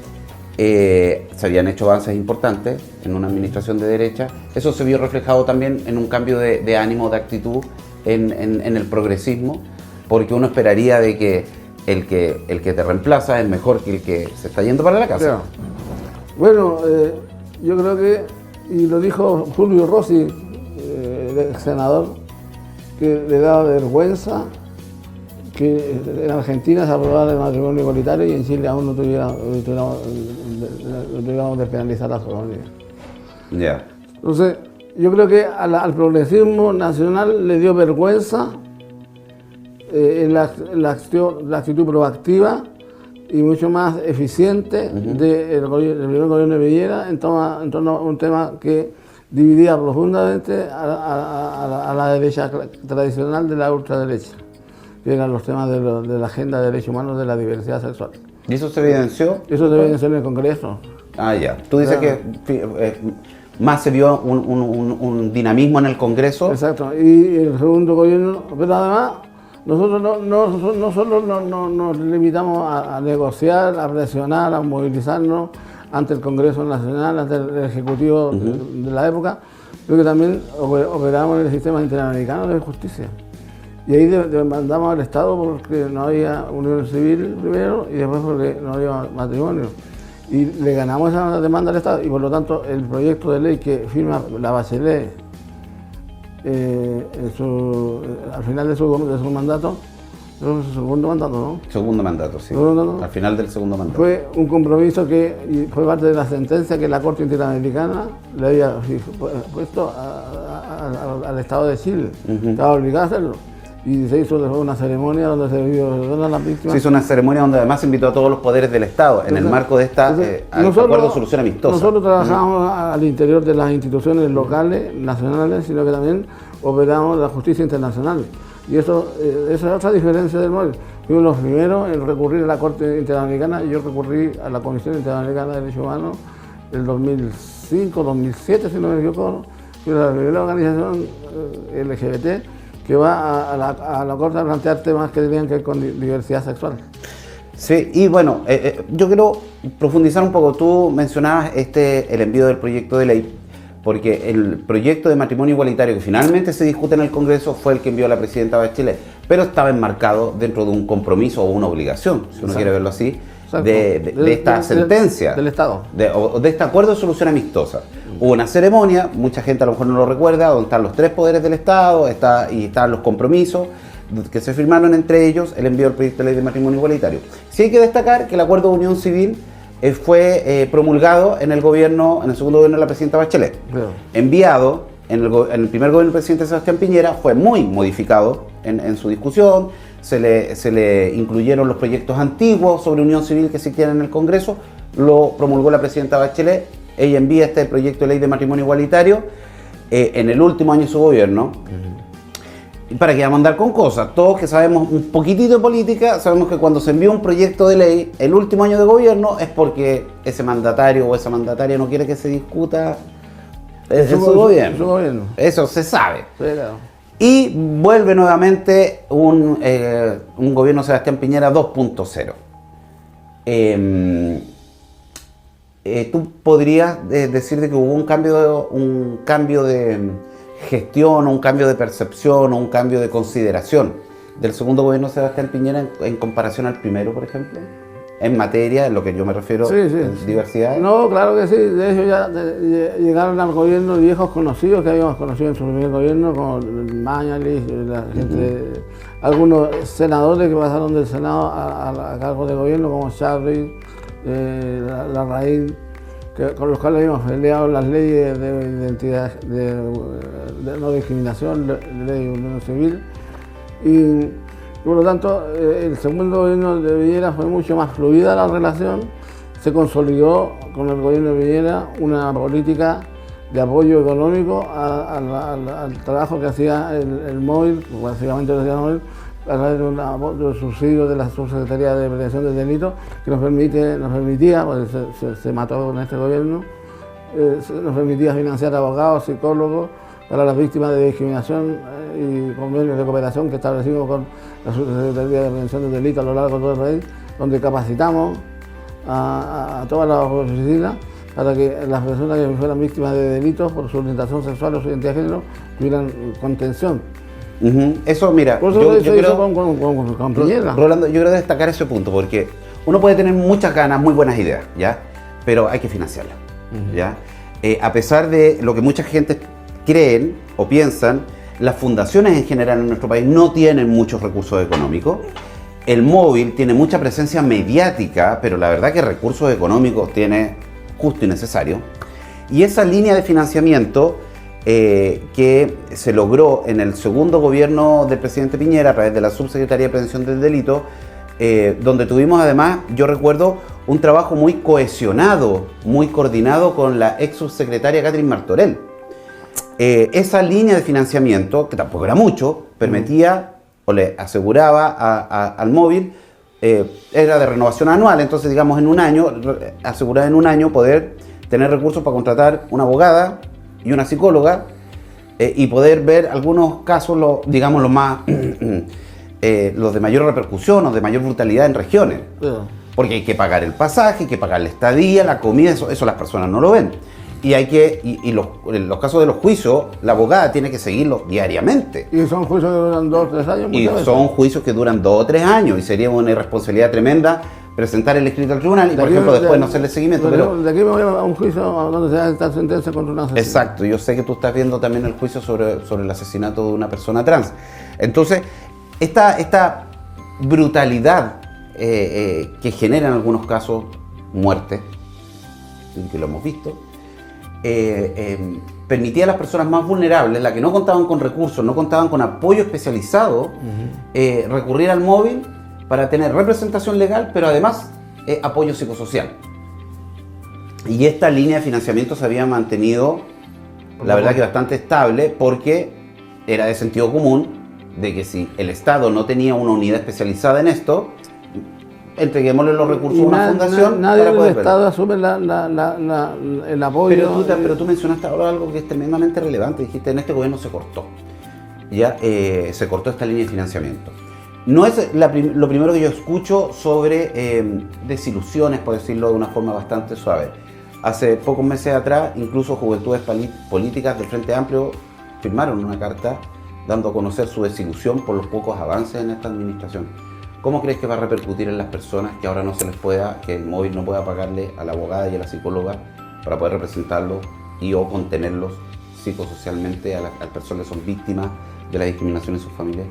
Se habían hecho avances importantes en una administración de derecha, eso se vio reflejado también en un cambio de ánimo, de actitud en el progresismo, porque uno esperaría de que el que te reemplaza es mejor que el que se está yendo para la casa. Claro. Bueno, yo creo que, y lo dijo Fulvio Rossi, el ex senador, que le daba vergüenza que en Argentina se aprobara el matrimonio igualitario y en Chile aún no tuviéramos despenalizar la sodomía. Yeah. Entonces, yo creo que al progresismo nacional le dio vergüenza en la actitud proactiva y mucho más eficiente del primer gobierno de Piñera en torno a un tema que dividía profundamente a la derecha tradicional de la ultraderecha, que eran los temas de la agenda de derechos humanos, de la diversidad sexual. ¿Y eso se evidenció? Eso se evidenció en el Congreso. Ah, ya. Tú dices que más se vio un dinamismo en el Congreso. Exacto. Y el segundo gobierno, pero además nosotros no solo nos limitamos a negociar, a presionar, a movilizarnos ante el Congreso Nacional, ante el Ejecutivo de la época, sino que también operamos en el sistema interamericano de justicia. Y ahí demandamos al Estado porque no había unión civil primero y después porque no había matrimonio. Y le ganamos esa demanda al Estado y por lo tanto el proyecto de ley que firma la Bachelet al final de su mandato, creo que es su segundo mandato, ¿no? Segundo mandato, sí. ¿Segundo mandato? Al final del segundo mandato. Fue un compromiso que fue parte de la sentencia que la Corte Interamericana le había puesto al Estado de Chile. Estaba obligado a hacerlo. Y se hizo después una ceremonia donde se vio a las víctimas. Se hizo una ceremonia donde además se invitó a todos los poderes del Estado en el marco de esta acuerdo de solución amistosa. Nosotros trabajamos al interior de las instituciones locales, nacionales, sino que también operamos la justicia internacional. Y esa es otra diferencia del MOVIL. Fuimos los primeros en recurrir a la Corte Interamericana. Yo recurrí a la Comisión Interamericana de Derechos Humanos en 2005, 2007, si no me equivoco. Fui la primera organización LGBT que va a la Corte a plantear temas que tenían que ver con diversidad sexual. Sí, y bueno, yo quiero profundizar un poco. Tú mencionabas el envío del proyecto de ley, porque el proyecto de matrimonio igualitario que finalmente se discute en el Congreso fue el que envió la presidenta Bachelet, pero estaba enmarcado dentro de un compromiso o una obligación, si uno quiere verlo así, de esta sentencia. Del Estado. De este acuerdo de solución amistosa. Hubo una ceremonia, mucha gente a lo mejor no lo recuerda, donde están los tres poderes del Estado y están los compromisos que se firmaron, entre ellos el envío del proyecto de ley de matrimonio igualitario. Sí hay que destacar que el acuerdo de unión civil fue promulgado en el segundo gobierno de la presidenta Bachelet. Claro. Enviado en el primer gobierno del presidente Sebastián Piñera, fue muy modificado en su discusión, se le incluyeron los proyectos antiguos sobre unión civil que se quieren en el Congreso, lo promulgó la presidenta Bachelet, ella envía este proyecto de ley de matrimonio igualitario en el último año de su gobierno. ¿Para qué vamos a andar con cosas? Todos que sabemos un poquitito de política, sabemos que cuando se envía un proyecto de ley el último año de gobierno es porque ese mandatario o esa mandataria no quiere que se discuta en su gobierno. Eso se sabe. Sí, claro. Y vuelve nuevamente un gobierno Sebastián Piñera 2.0. ¿Tú podrías decir de que hubo un cambio de gestión, un cambio de percepción o un cambio de consideración del segundo gobierno de Sebastián Piñera en comparación al primero, por ejemplo? En materia, en lo que yo me refiero, en diversidad. No, claro que sí. De hecho, ya llegaron al gobierno viejos conocidos que habíamos conocido en su primer gobierno, como Mañalich, la gente, algunos senadores que pasaron del Senado a cargos de gobierno, como Charri, Larraín, con los cuales habíamos peleado las leyes de identidad, de no discriminación, de ley de unión civil. Y por lo tanto, el segundo gobierno de Piñera fue mucho más fluida la relación. Se consolidó con el gobierno de Piñera una política de apoyo económico al trabajo que hacía el MOVIL, básicamente lo hacía el MOVIL, a través de un subsidio de la Subsecretaría de Prevención del Delito, que nos permitía, porque se mató con este gobierno, nos permitía financiar abogados, psicólogos, para las víctimas de discriminación y convenios de cooperación que establecimos con la Subsecretaría de Prevención del Delito a lo largo de todo el país, donde capacitamos a todas las oficinas para que las personas que fueran víctimas de delitos por su orientación sexual o su identidad de género tuvieran contención. Eso, mira, por eso yo creo con Piñera. Rolando, yo quiero destacar ese punto, porque uno puede tener muchas ganas, muy buenas ideas, ¿ya? Pero hay que financiarlas, ¿ya? A pesar de lo que mucha gente creen o piensan, las fundaciones en general en nuestro país no tienen muchos recursos económicos. El MOVIL tiene mucha presencia mediática, pero la verdad que recursos económicos tiene justo y necesario. Y esa línea de financiamiento que se logró en el segundo gobierno del presidente Piñera a través de la Subsecretaría de Prevención del Delito, donde tuvimos además, yo recuerdo, un trabajo muy cohesionado, muy coordinado con la ex subsecretaria Catherine Martorell. Esa línea de financiamiento, que tampoco era mucho, permitía o le aseguraba al MOVIL, era de renovación anual, entonces digamos en un año, aseguraba en un año poder tener recursos para contratar una abogada y una psicóloga y poder ver algunos casos, los de mayor repercusión o de mayor brutalidad en regiones. Porque hay que pagar el pasaje, hay que pagar la estadía, la comida, eso las personas no lo ven. Y en los casos de los juicios, la abogada tiene que seguirlos diariamente. Y son juicios que duran 2 o 3 años. Y son juicios que duran 2 o 3 años y sería una irresponsabilidad tremenda presentar el escrito al tribunal y, por ejemplo, después no hacerle seguimiento. Pero de aquí me voy a un juicio donde se da esta sentencia contra una asesina. Exacto, yo sé que tú estás viendo también el juicio sobre el asesinato de una persona trans. Entonces, esta brutalidad que genera en algunos casos muerte, que lo hemos visto, permitía a las personas más vulnerables, las que no contaban con recursos, no contaban con apoyo especializado, recurrir al móvil para tener representación legal, pero además apoyo psicosocial. Y esta línea de financiamiento se había mantenido, la verdad que bastante estable, porque era de sentido común de que si el Estado no tenía una unidad especializada en esto, entreguémosle los recursos a una fundación. Nadie del Estado asume el apoyo. Pero tú mencionaste ahora algo que es tremendamente relevante. Dijiste, en este gobierno se cortó. Ya se cortó esta línea de financiamiento. No es lo primero que yo escucho sobre desilusiones, por decirlo de una forma bastante suave. Hace pocos meses atrás, incluso Juventudes Políticas del Frente Amplio firmaron una carta dando a conocer su desilusión por los pocos avances en esta administración. ¿Cómo crees que va a repercutir en las personas que ahora no se les pueda, que el móvil no pueda pagarle a la abogada y a la psicóloga para poder representarlos y o contenerlos psicosocialmente a las personas que son víctimas de la discriminación en sus familias?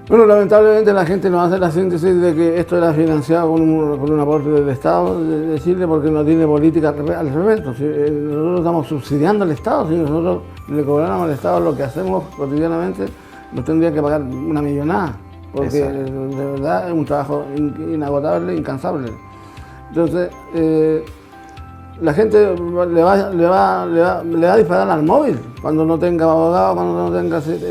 Bueno, lamentablemente la gente nos hace la síntesis de que esto era financiado con un aporte del Estado de Chile porque no tiene política al respecto. Si nosotros estamos subsidiando al Estado, si nosotros le cobráramos al Estado lo que hacemos cotidianamente, nos tendría que pagar una millonada, porque de verdad es un trabajo inagotable, incansable. Entonces, la gente le va a disparar al móvil cuando no tenga abogado,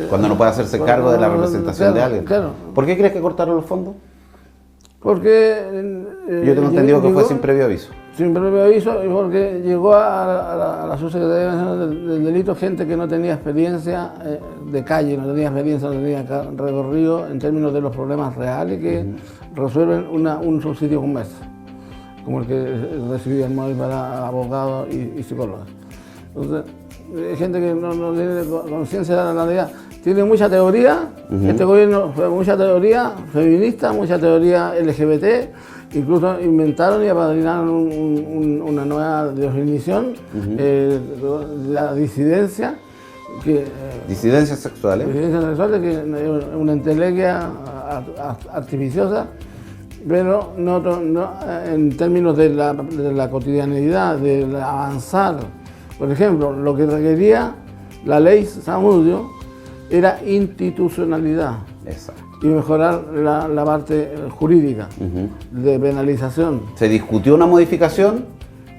cuando no pueda hacerse cargo de la representación de alguien. Claro. ¿Por qué crees que cortaron los fondos? Porque yo tengo entendido que fue sin previo aviso. Sin previo aviso, y porque llegó a la Subsecretaría Nacional del Delito gente que no tenía experiencia de calle, no tenía recorrido en términos de los problemas reales que resuelven un subsidio con mes, como el que recibía el móvil para abogados y psicólogos. Entonces, hay gente que no tiene conciencia de la realidad. Tiene mucha teoría, este gobierno fue mucha teoría feminista, mucha teoría LGBT, incluso inventaron y apadrinaron una nueva definición, la disidencia. Disidencias sexuales. Disidencias sexuales, que es una entelequia artificiosa, pero no en términos de la cotidianidad, de avanzar. Por ejemplo, lo que requería la ley Zamudio era institucionalidad. Exacto. Y mejorar la parte jurídica de penalización. Se discutió una modificación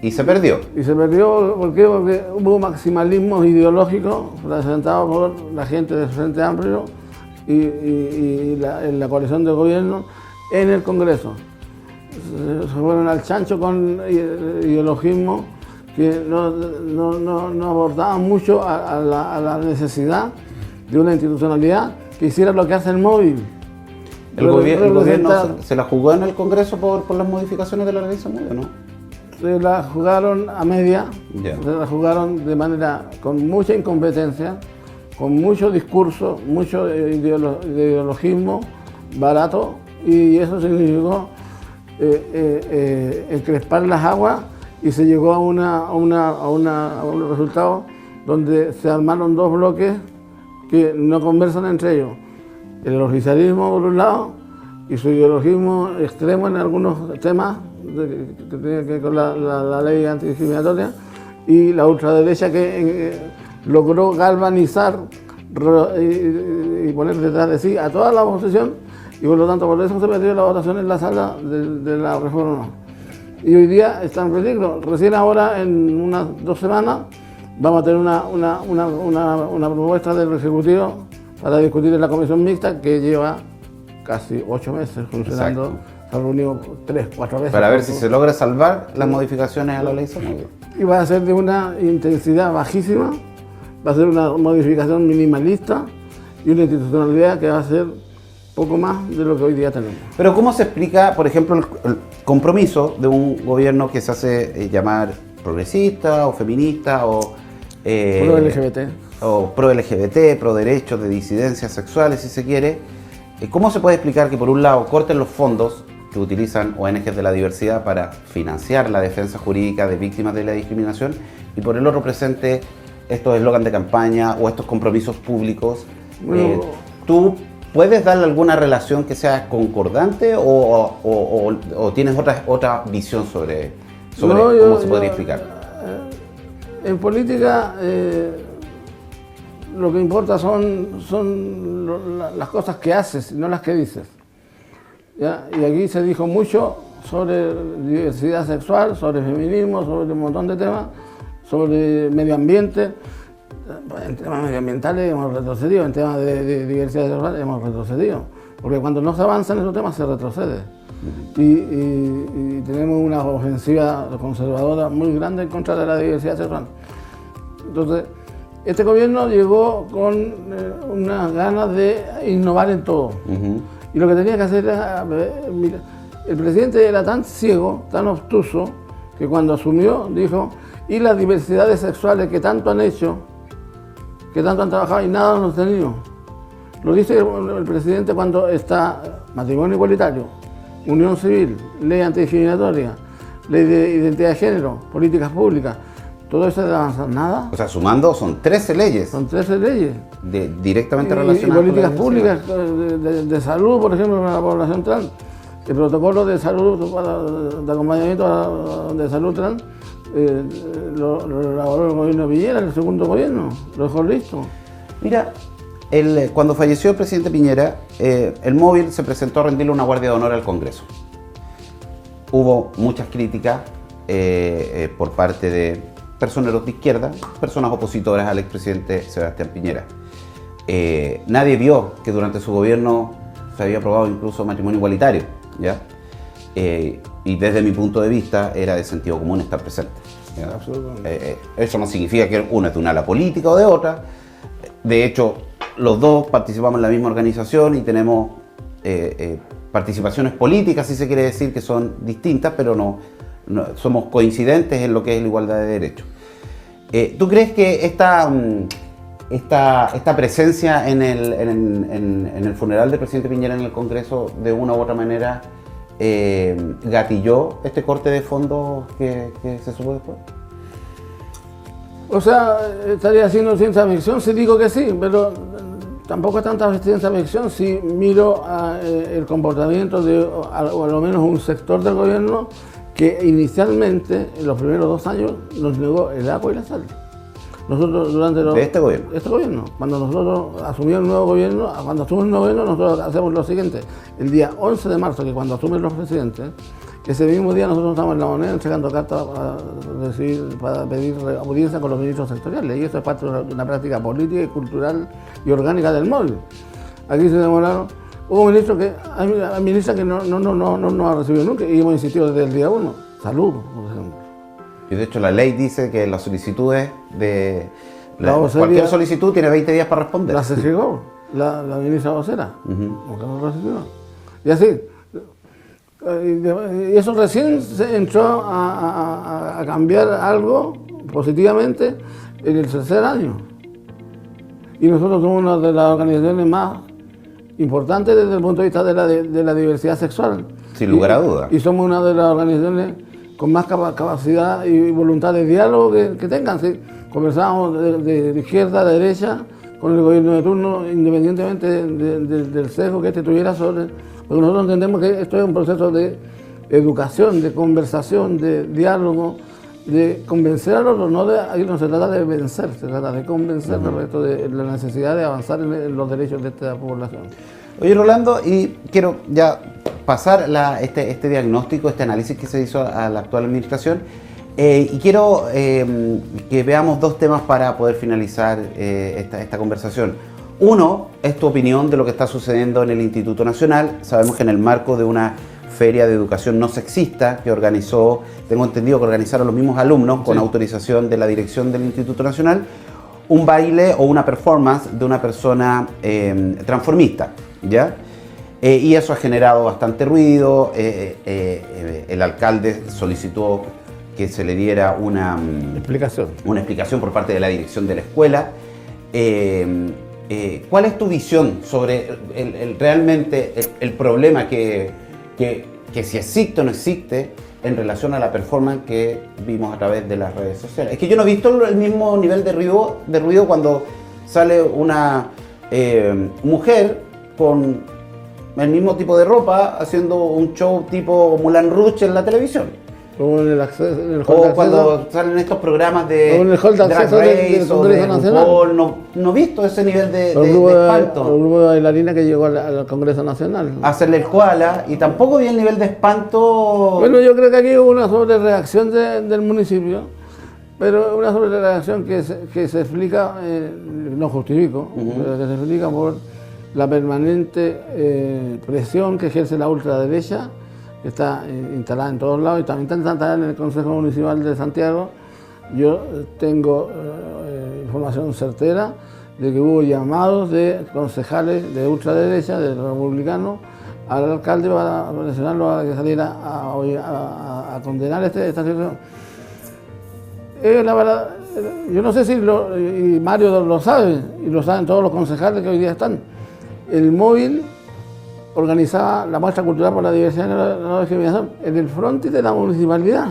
y se perdió. Y se perdió, ¿por qué? Porque hubo maximalismo ideológico presentado por la gente del Frente Amplio y la coalición de gobierno en el Congreso. Se fueron al chancho con ideologismo que no abordaban mucho a la necesidad de una institucionalidad que hiciera lo que hace el móvil. El gobierno se la jugó en el Congreso por las modificaciones de la ley Zamudio, ¿no? Se la jugaron a media, Yeah. Se la jugaron de manera con mucha incompetencia, con mucho discurso, mucho ideologismo barato, y eso significó encrespar las aguas y se llegó a un resultado donde se armaron dos bloques que no conversan entre ellos. El oficialismo por un lado y su ideologismo extremo en algunos temas que tienen que ver con la ley antidiscriminatoria, y la ultraderecha que logró galvanizar y poner detrás de sí a toda la oposición, y por lo tanto por eso se perdió la votación en la sala de la reforma. Y hoy día está en peligro. Recién ahora, en unas 2 semanas, vamos a tener una propuesta del Ejecutivo para discutir en la comisión mixta, que lleva casi 8 meses funcionando. Exacto. Se ha reunido 3, 4 veces. Para ver si se logra salvar las modificaciones a la ley Zamudio. Y va a ser de una intensidad bajísima, va a ser una modificación minimalista y una institucionalidad que va a ser poco más de lo que hoy día tenemos. Pero ¿cómo se explica, por ejemplo, el compromiso de un gobierno que se hace llamar progresista o feminista o Pro LGBT. o pro LGBT, pro derechos de disidencias sexuales, si se quiere. ¿Cómo se puede explicar que por un lado corten los fondos que utilizan ONGs de la diversidad para financiar la defensa jurídica de víctimas de la discriminación y por el otro presente estos eslogans de campaña o estos compromisos públicos? Bueno, ¿Tú puedes darle alguna relación que sea concordante o tienes otra visión sobre cómo se podría explicar? En política lo que importa son las cosas que haces, no las que dices. ¿Ya? Y aquí se dijo mucho sobre diversidad sexual, sobre feminismo, sobre un montón de temas, sobre medio ambiente. En temas medioambientales hemos retrocedido, en temas de diversidad sexual hemos retrocedido, porque cuando no se avanza en esos temas se retrocede. Y tenemos una ofensiva conservadora muy grande en contra de la diversidad sexual. Entonces, este gobierno llegó con unas ganas de innovar en todo. Y lo que tenía que hacer era, mira, el presidente era tan ciego, tan obtuso, que cuando asumió dijo, y las diversidades sexuales que tanto han hecho, que tanto han trabajado y nada han tenido. Lo dice el presidente cuando está matrimonio igualitario, unión civil, ley antidiscriminatoria, ley de identidad de género, políticas públicas. Todo eso de avanzar, nada. O sea, sumando son 13 leyes. Son 13 leyes. Directamente Y relacionadas políticas con la diversidad. públicas de salud, por ejemplo, para la población trans. El protocolo de salud, de acompañamiento de salud trans, lo elaboró el gobierno de Piñera, el segundo gobierno, lo dejó listo. Mira, cuando falleció el presidente Piñera, el móvil se presentó a rendirle una guardia de honor al Congreso. Hubo muchas críticas por parte de personeros de izquierda, personas opositoras al expresidente Sebastián Piñera. Nadie vio que durante su gobierno se había aprobado incluso matrimonio igualitario, ¿ya? Y desde mi punto de vista era de sentido común estar presente, ¿ya? Absolutamente. Eso no significa que uno es de una ala política o de otra. De hecho, los dos participamos en la misma organización y tenemos participaciones políticas, si se quiere decir, que son distintas, pero no somos coincidentes en lo que es la igualdad de derechos. ¿Tú crees que esta presencia en el funeral del presidente Piñera en el Congreso de una u otra manera gatilló este corte de fondos que se supo después? O sea, estaría haciendo ciencia ficción si digo que sí, pero tampoco es tanta ciencia ficción si miro el comportamiento de o a lo menos un sector del gobierno que inicialmente, en los primeros 2 años, nos negó el agua y la sal. Nosotros durante ¿De este gobierno? Este gobierno. Cuando nosotros asumimos el nuevo gobierno, nosotros hacemos lo siguiente. El día 11 de marzo, que cuando asumen los presidentes, ese mismo día nosotros estamos en La Moneda entregando cartas para pedir audiencia con los ministros sectoriales. Y eso es parte de una práctica política y cultural y orgánica del móvil. Aquí se demoraron. Hubo ministros que, hay ministras que no ha recibido nunca y hemos insistido desde el día 1. Salud, por ejemplo. Y de hecho la ley dice que las solicitudes Vocería, cualquier solicitud tiene 20 días para responder. La CGO, la ministra vocera, nunca lo recibió. Y así. Y eso recién se entró a cambiar algo positivamente en el 3er año. Y nosotros somos una de las organizaciones más importantes desde el punto de vista de la diversidad sexual. Sin lugar a dudas. Y somos una de las organizaciones con más capacidad y voluntad de diálogo que tengan. ¿Sí? Conversamos de izquierda a derecha con el gobierno de turno, independientemente del sesgo que tuviera sobre... Porque nosotros entendemos que esto es un proceso de educación, de conversación, de diálogo, de convencer a los otros. Aquí no se trata de vencer, se trata de convencer al resto de la necesidad de avanzar en los derechos de esta población. Oye, Rolando, y quiero ya pasar este diagnóstico, este análisis que se hizo a la actual administración, y quiero que veamos 2 temas para poder finalizar esta conversación. Uno es tu opinión de lo que está sucediendo en el Instituto Nacional. Sabemos que en el marco de una feria de educación no sexista que organizó, tengo entendido que organizaron los mismos alumnos con autorización de la dirección del Instituto Nacional, un baile o una performance de una persona transformista, ¿ya? Y eso ha generado bastante ruido. El alcalde solicitó que se le diera una explicación por parte de la dirección de la escuela. ¿Cuál es tu visión sobre realmente el problema que si existe o no existe en relación a la performance que vimos a través de las redes sociales? Es que yo no he visto el mismo nivel de ruido cuando sale una mujer con el mismo tipo de ropa haciendo un show tipo Moulin Rouge en la televisión. O en el o cuando salen estos programas de Drag Race o de RuPaul, no he visto ese nivel de espanto. El grupo de bailarina que llegó al Congreso Nacional. A hacerle el koala, y tampoco vi el nivel de espanto. Bueno, yo creo que aquí hubo una sobrereacción del municipio, pero una sobrereacción que se explica, no justifico, pero que se explica por la permanente presión que ejerce la ultraderecha, que está instalada en todos lados y también está instalada en el Consejo Municipal de Santiago. Yo tengo información certera de que hubo llamados de concejales de ultraderecha, de republicanos, al alcalde para presionarlo a que saliera a condenar esta situación. La verdad, yo no sé si y Mario lo sabe, y lo saben todos los concejales que hoy día están. El móvil organizaba la muestra cultural por la diversidad y la discriminación en el frontis de la municipalidad,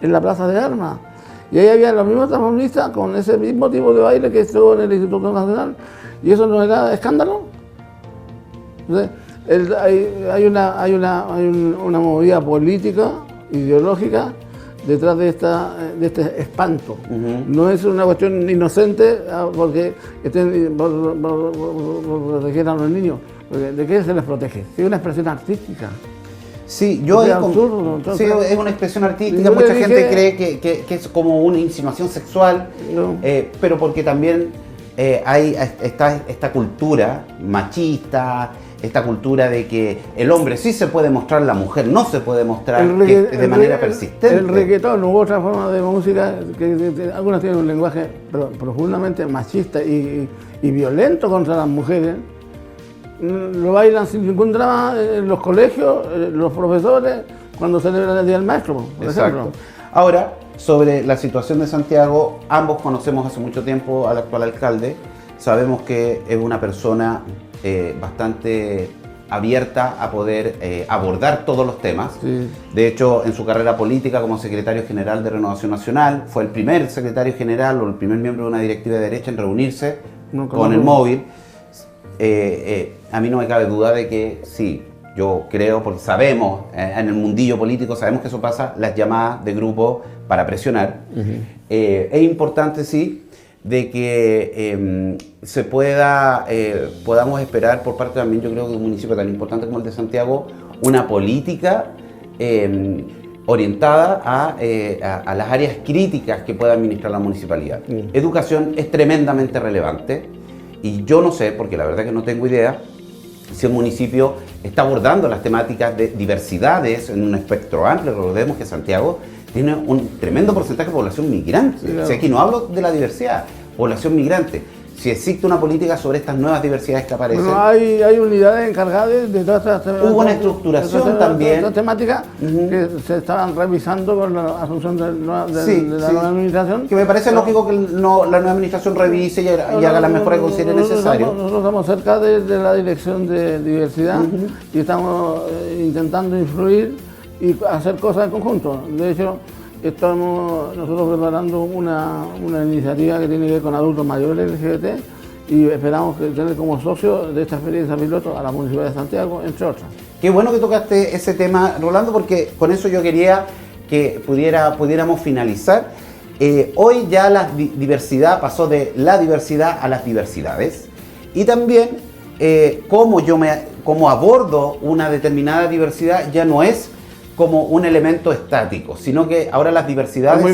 en la plaza de armas. Y ahí había los mismos transformistas con ese mismo tipo de baile que estuvo en el Instituto Nacional. ¿Y eso no era escándalo? Entonces, hay una movida política, ideológica, detrás de este espanto. No es una cuestión inocente porque estén por proteger a los niños. ¿De qué se les protege? Es una expresión artística. Sí, es absurdo. Sí, es una expresión artística. Mucha gente cree que es como una insinuación sexual, no. Pero porque también hay esta cultura machista, esta cultura de que el hombre sí se puede mostrar, la mujer no se puede mostrar de manera persistente. El reggaetón u otra forma de música, que algunas tienen un lenguaje profundamente machista y violento contra las mujeres, lo bailan sin ningún drama en los colegios, los profesores, cuando celebran el Día del Maestro, por ejemplo. Ahora, sobre la situación de Santiago, ambos conocemos hace mucho tiempo al actual alcalde, sabemos que es una persona bastante abierta a poder abordar todos los temas. Sí. De hecho, en su carrera política como secretario general de Renovación Nacional, fue el primer secretario general o el primer miembro de una directiva de derecha en reunirse con el móvil. A mí no me cabe duda de que sí, yo creo, porque sabemos, en el mundillo político sabemos que eso pasa, las llamadas de grupo para presionar. Es importante, sí, de que podamos esperar por parte también, yo creo, de un municipio tan importante como el de Santiago, una política orientada a las áreas críticas que pueda administrar la municipalidad. Educación es tremendamente relevante y yo no sé, porque la verdad que no tengo idea, si el municipio está abordando las temáticas de diversidades en un espectro amplio. Recordemos que Santiago tiene un tremendo porcentaje de población migrante. Sí, claro. O sea, aquí no hablo de la diversidad, población migrante. Si existe una política sobre estas nuevas diversidades que aparecen. Bueno, hay unidades encargadas de todas estas temáticas. Hubo una estructuración también. Estas temáticas que se estaban revisando con la asunción de la nueva administración. Que me parece lógico que la nueva administración revise y haga las mejoras que considere necesario. Nosotros estamos cerca de la dirección de diversidad y estamos intentando influir y hacer cosas en conjunto. De hecho, estamos nosotros preparando una iniciativa que tiene que ver con adultos mayores LGBT y esperamos tener como socio de esta experiencia piloto a la Municipalidad de Santiago, entre otras. Qué bueno que tocaste ese tema, Rolando, porque con eso yo quería que pudiéramos finalizar. Hoy ya la diversidad pasó de la diversidad a las diversidades y también cómo abordo una determinada diversidad ya no es como un elemento estático, sino que ahora las diversidades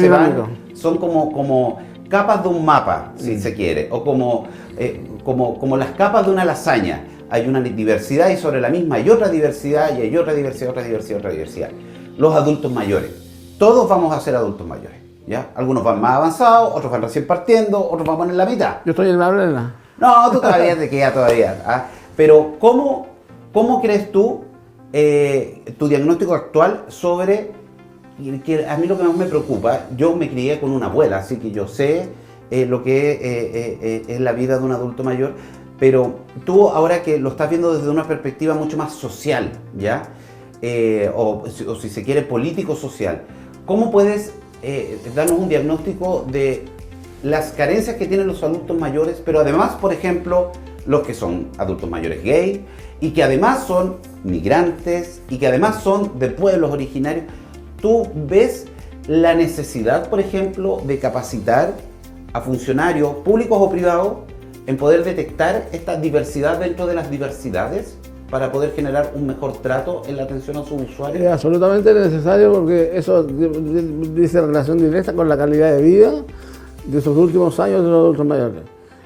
son como capas de un mapa, si se quiere, o como las capas de una lasaña. Hay una diversidad y sobre la misma hay otra diversidad y hay otra diversidad, otra diversidad, otra diversidad. Los adultos mayores, todos vamos a ser adultos mayores, ¿ya? Algunos van más avanzados, otros van recién partiendo, otros van en la mitad. Yo estoy en la plena. No, tú todavía te queda todavía. ¿Ah? Pero ¿cómo crees tú tu diagnóstico actual sobre que a mí lo que más me preocupa, yo me crié con una abuela, así que yo sé lo que es la vida de un adulto mayor, pero tú ahora que lo estás viendo desde una perspectiva mucho más social, ¿ya? O si se quiere político-social, ¿cómo puedes darnos un diagnóstico de las carencias que tienen los adultos mayores, pero además, por ejemplo, los que son adultos mayores gay y que además son migrantes y que además son de pueblos originarios? ¿Tú ves la necesidad, por ejemplo, de capacitar a funcionarios públicos o privados en poder detectar esta diversidad dentro de las diversidades para poder generar un mejor trato en la atención a sus usuarios? Es absolutamente necesario porque eso dice relación directa con la calidad de vida de esos últimos años de los adultos mayores.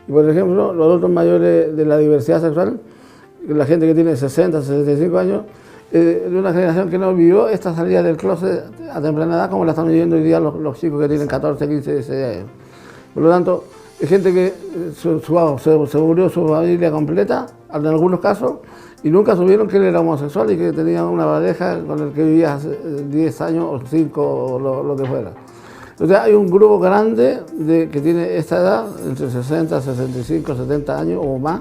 Y por ejemplo, los adultos mayores de la diversidad sexual, la gente que tiene 60, 65 años, de una generación que no vivió esta salida del closet a temprana edad como la están viviendo hoy día los chicos que tienen 14, 15, 16 años. Por lo tanto, es gente que se murió su familia completa, en algunos casos, y nunca supieron que él era homosexual y que tenía una pareja con el que vivía hace 10 años o 5 o lo que fuera. Entonces hay un grupo grande que tiene esta edad, entre 60, 65, 70 años o más,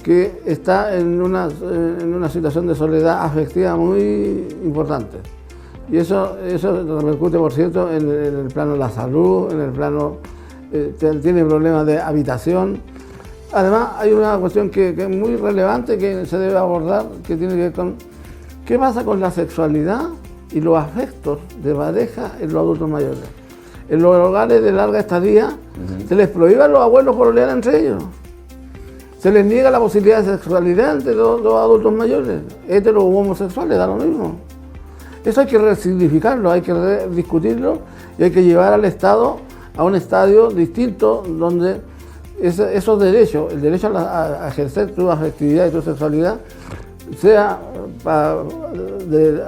que está en una situación de soledad afectiva muy importante. Y eso repercute, por cierto, en el plano de la salud, en el plano, tiene problemas de habitación. Además, hay una cuestión que es muy relevante que se debe abordar, que tiene que ver con qué pasa con la sexualidad y los afectos de pareja en los adultos mayores. En los hogares de larga estadía se les prohíbe a los abuelos pololear entre ellos. Se les niega la posibilidad de sexualidad entre los adultos mayores, heteros u homosexuales, da lo mismo. Eso hay que resignificarlo, hay que discutirlo y hay que llevar al Estado a un estadio distinto donde esos derechos, el derecho a ejercer tu afectividad y tu sexualidad, sea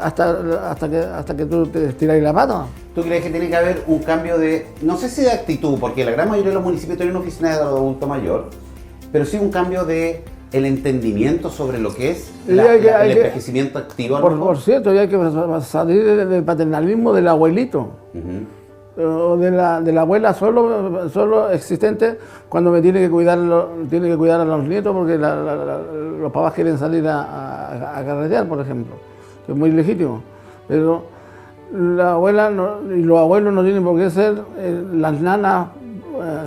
hasta que tú te estiras la pata. ¿Tú crees que tiene que haber un cambio de, no sé si de actitud, porque la gran mayoría de los municipios tienen oficinas de adulto mayor, pero sí un cambio de el entendimiento sobre lo que es el envejecimiento activo? Por cierto, ya hay que salir del paternalismo del abuelito. O de la abuela solo existente cuando me tiene que cuidar a los nietos porque los papás quieren salir a carretear, por ejemplo, que es muy legítimo. Pero la abuela y los abuelos no tienen por qué ser las nanas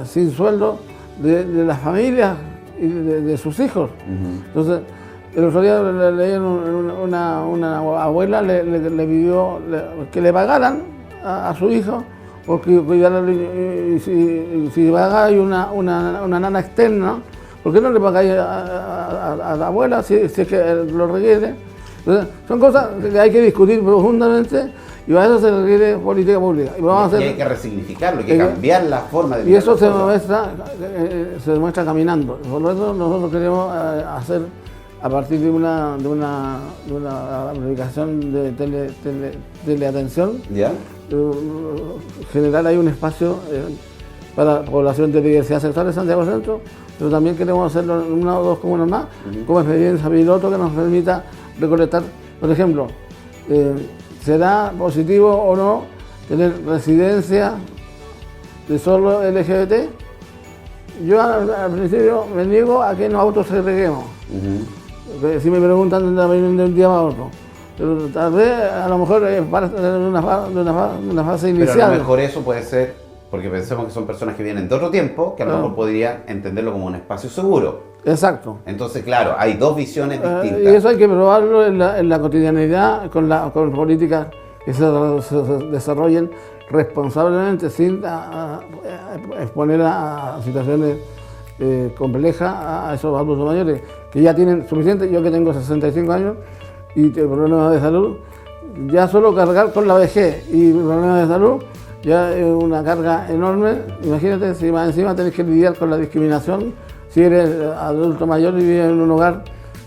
sin sueldo de las familias y de sus hijos. Entonces, el otro día leí una abuela le pidió que le pagaran a su hijo porque si pagáis una nana externa, ¿por qué no le pagáis a la abuela si es que lo requiere? Entonces, son cosas que hay que discutir profundamente y para eso se requiere política pública. Y hay que resignificarlo, hay que cambiar la forma de... Y eso se demuestra caminando. Por lo tanto, nosotros queremos hacer, a partir de una aplicación de teleatención, ¿ya? Generar ahí un espacio para población de diversidad sexual en Santiago Centro, pero también queremos hacerlo en una o dos comunas más, como experiencia piloto que nos permita recolectar, por ejemplo, ¿será positivo o no tener residencia de solo LGBT? Yo al principio me niego a que nos autosegreguemos. Si me preguntan de un día para otro. Pero tal vez, a lo mejor es parte de una fase inicial. Pero a lo mejor eso puede ser, porque pensemos que son personas que vienen de otro tiempo, que a lo mejor podrían entenderlo como un espacio seguro. Exacto. Entonces, claro, hay dos visiones distintas. Y eso hay que probarlo en la cotidianidad, con políticas que se desarrollen responsablemente, sin exponer a situaciones complejas a esos adultos mayores, que ya tienen suficiente. Yo que tengo 65 años, y problemas de salud, ya solo cargar con la vejez y problemas de salud ya es una carga enorme. Imagínate si más encima tenés que lidiar con la discriminación si eres adulto mayor y vives en un hogar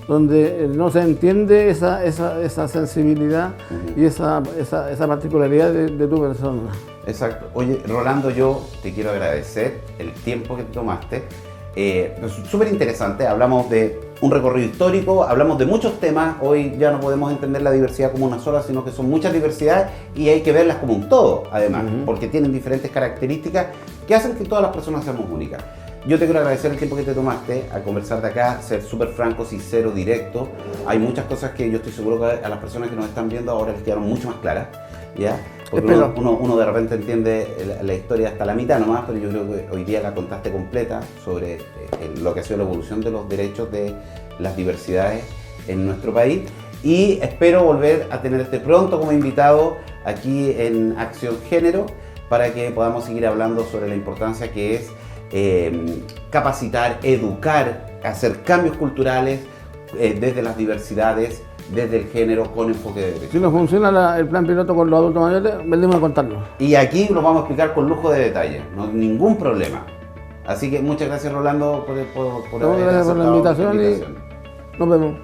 donde no se entiende esa sensibilidad y esa particularidad de tu persona. Exacto. Oye, Rolando, yo te quiero agradecer el tiempo que te tomaste. Súper interesante, hablamos de un recorrido histórico, hablamos de muchos temas. Hoy ya no podemos entender la diversidad como una sola, sino que son muchas diversidades y hay que verlas como un todo, además, porque tienen diferentes características que hacen que todas las personas seamos únicas. Yo te quiero agradecer el tiempo que te tomaste a conversar de acá, ser súper francos y cero directos. Hay muchas cosas que yo estoy seguro que a las personas que nos están viendo ahora les quedaron mucho más claras, ¿ya? Porque uno de repente entiende la historia hasta la mitad nomás, pero yo creo que hoy día la contaste completa sobre lo que ha sido la evolución de los derechos de las diversidades en nuestro país. Y espero volver a tenerte pronto como invitado aquí en Acción Género para que podamos seguir hablando sobre la importancia que es capacitar, educar, hacer cambios culturales desde las diversidades, desde el género, con enfoque de derechos. Si no funciona el plan piloto con los adultos mayores, venimos a contarlo. Y aquí lo vamos a explicar con lujo de detalle, no hay ningún problema. Así que muchas gracias, Rolando, por Gracias por la invitación y nos vemos.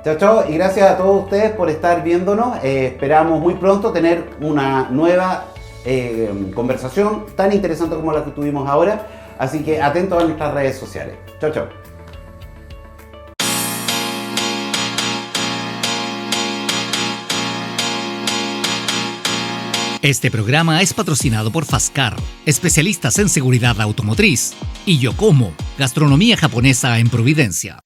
Chao, chao, y gracias a todos ustedes por estar viéndonos. Esperamos muy pronto tener una nueva conversación tan interesante como la que tuvimos ahora. Así que atentos a nuestras redes sociales. Chao, chao. Este programa es patrocinado por Fascar, especialistas en seguridad automotriz, y Yokomo, gastronomía japonesa en Providencia.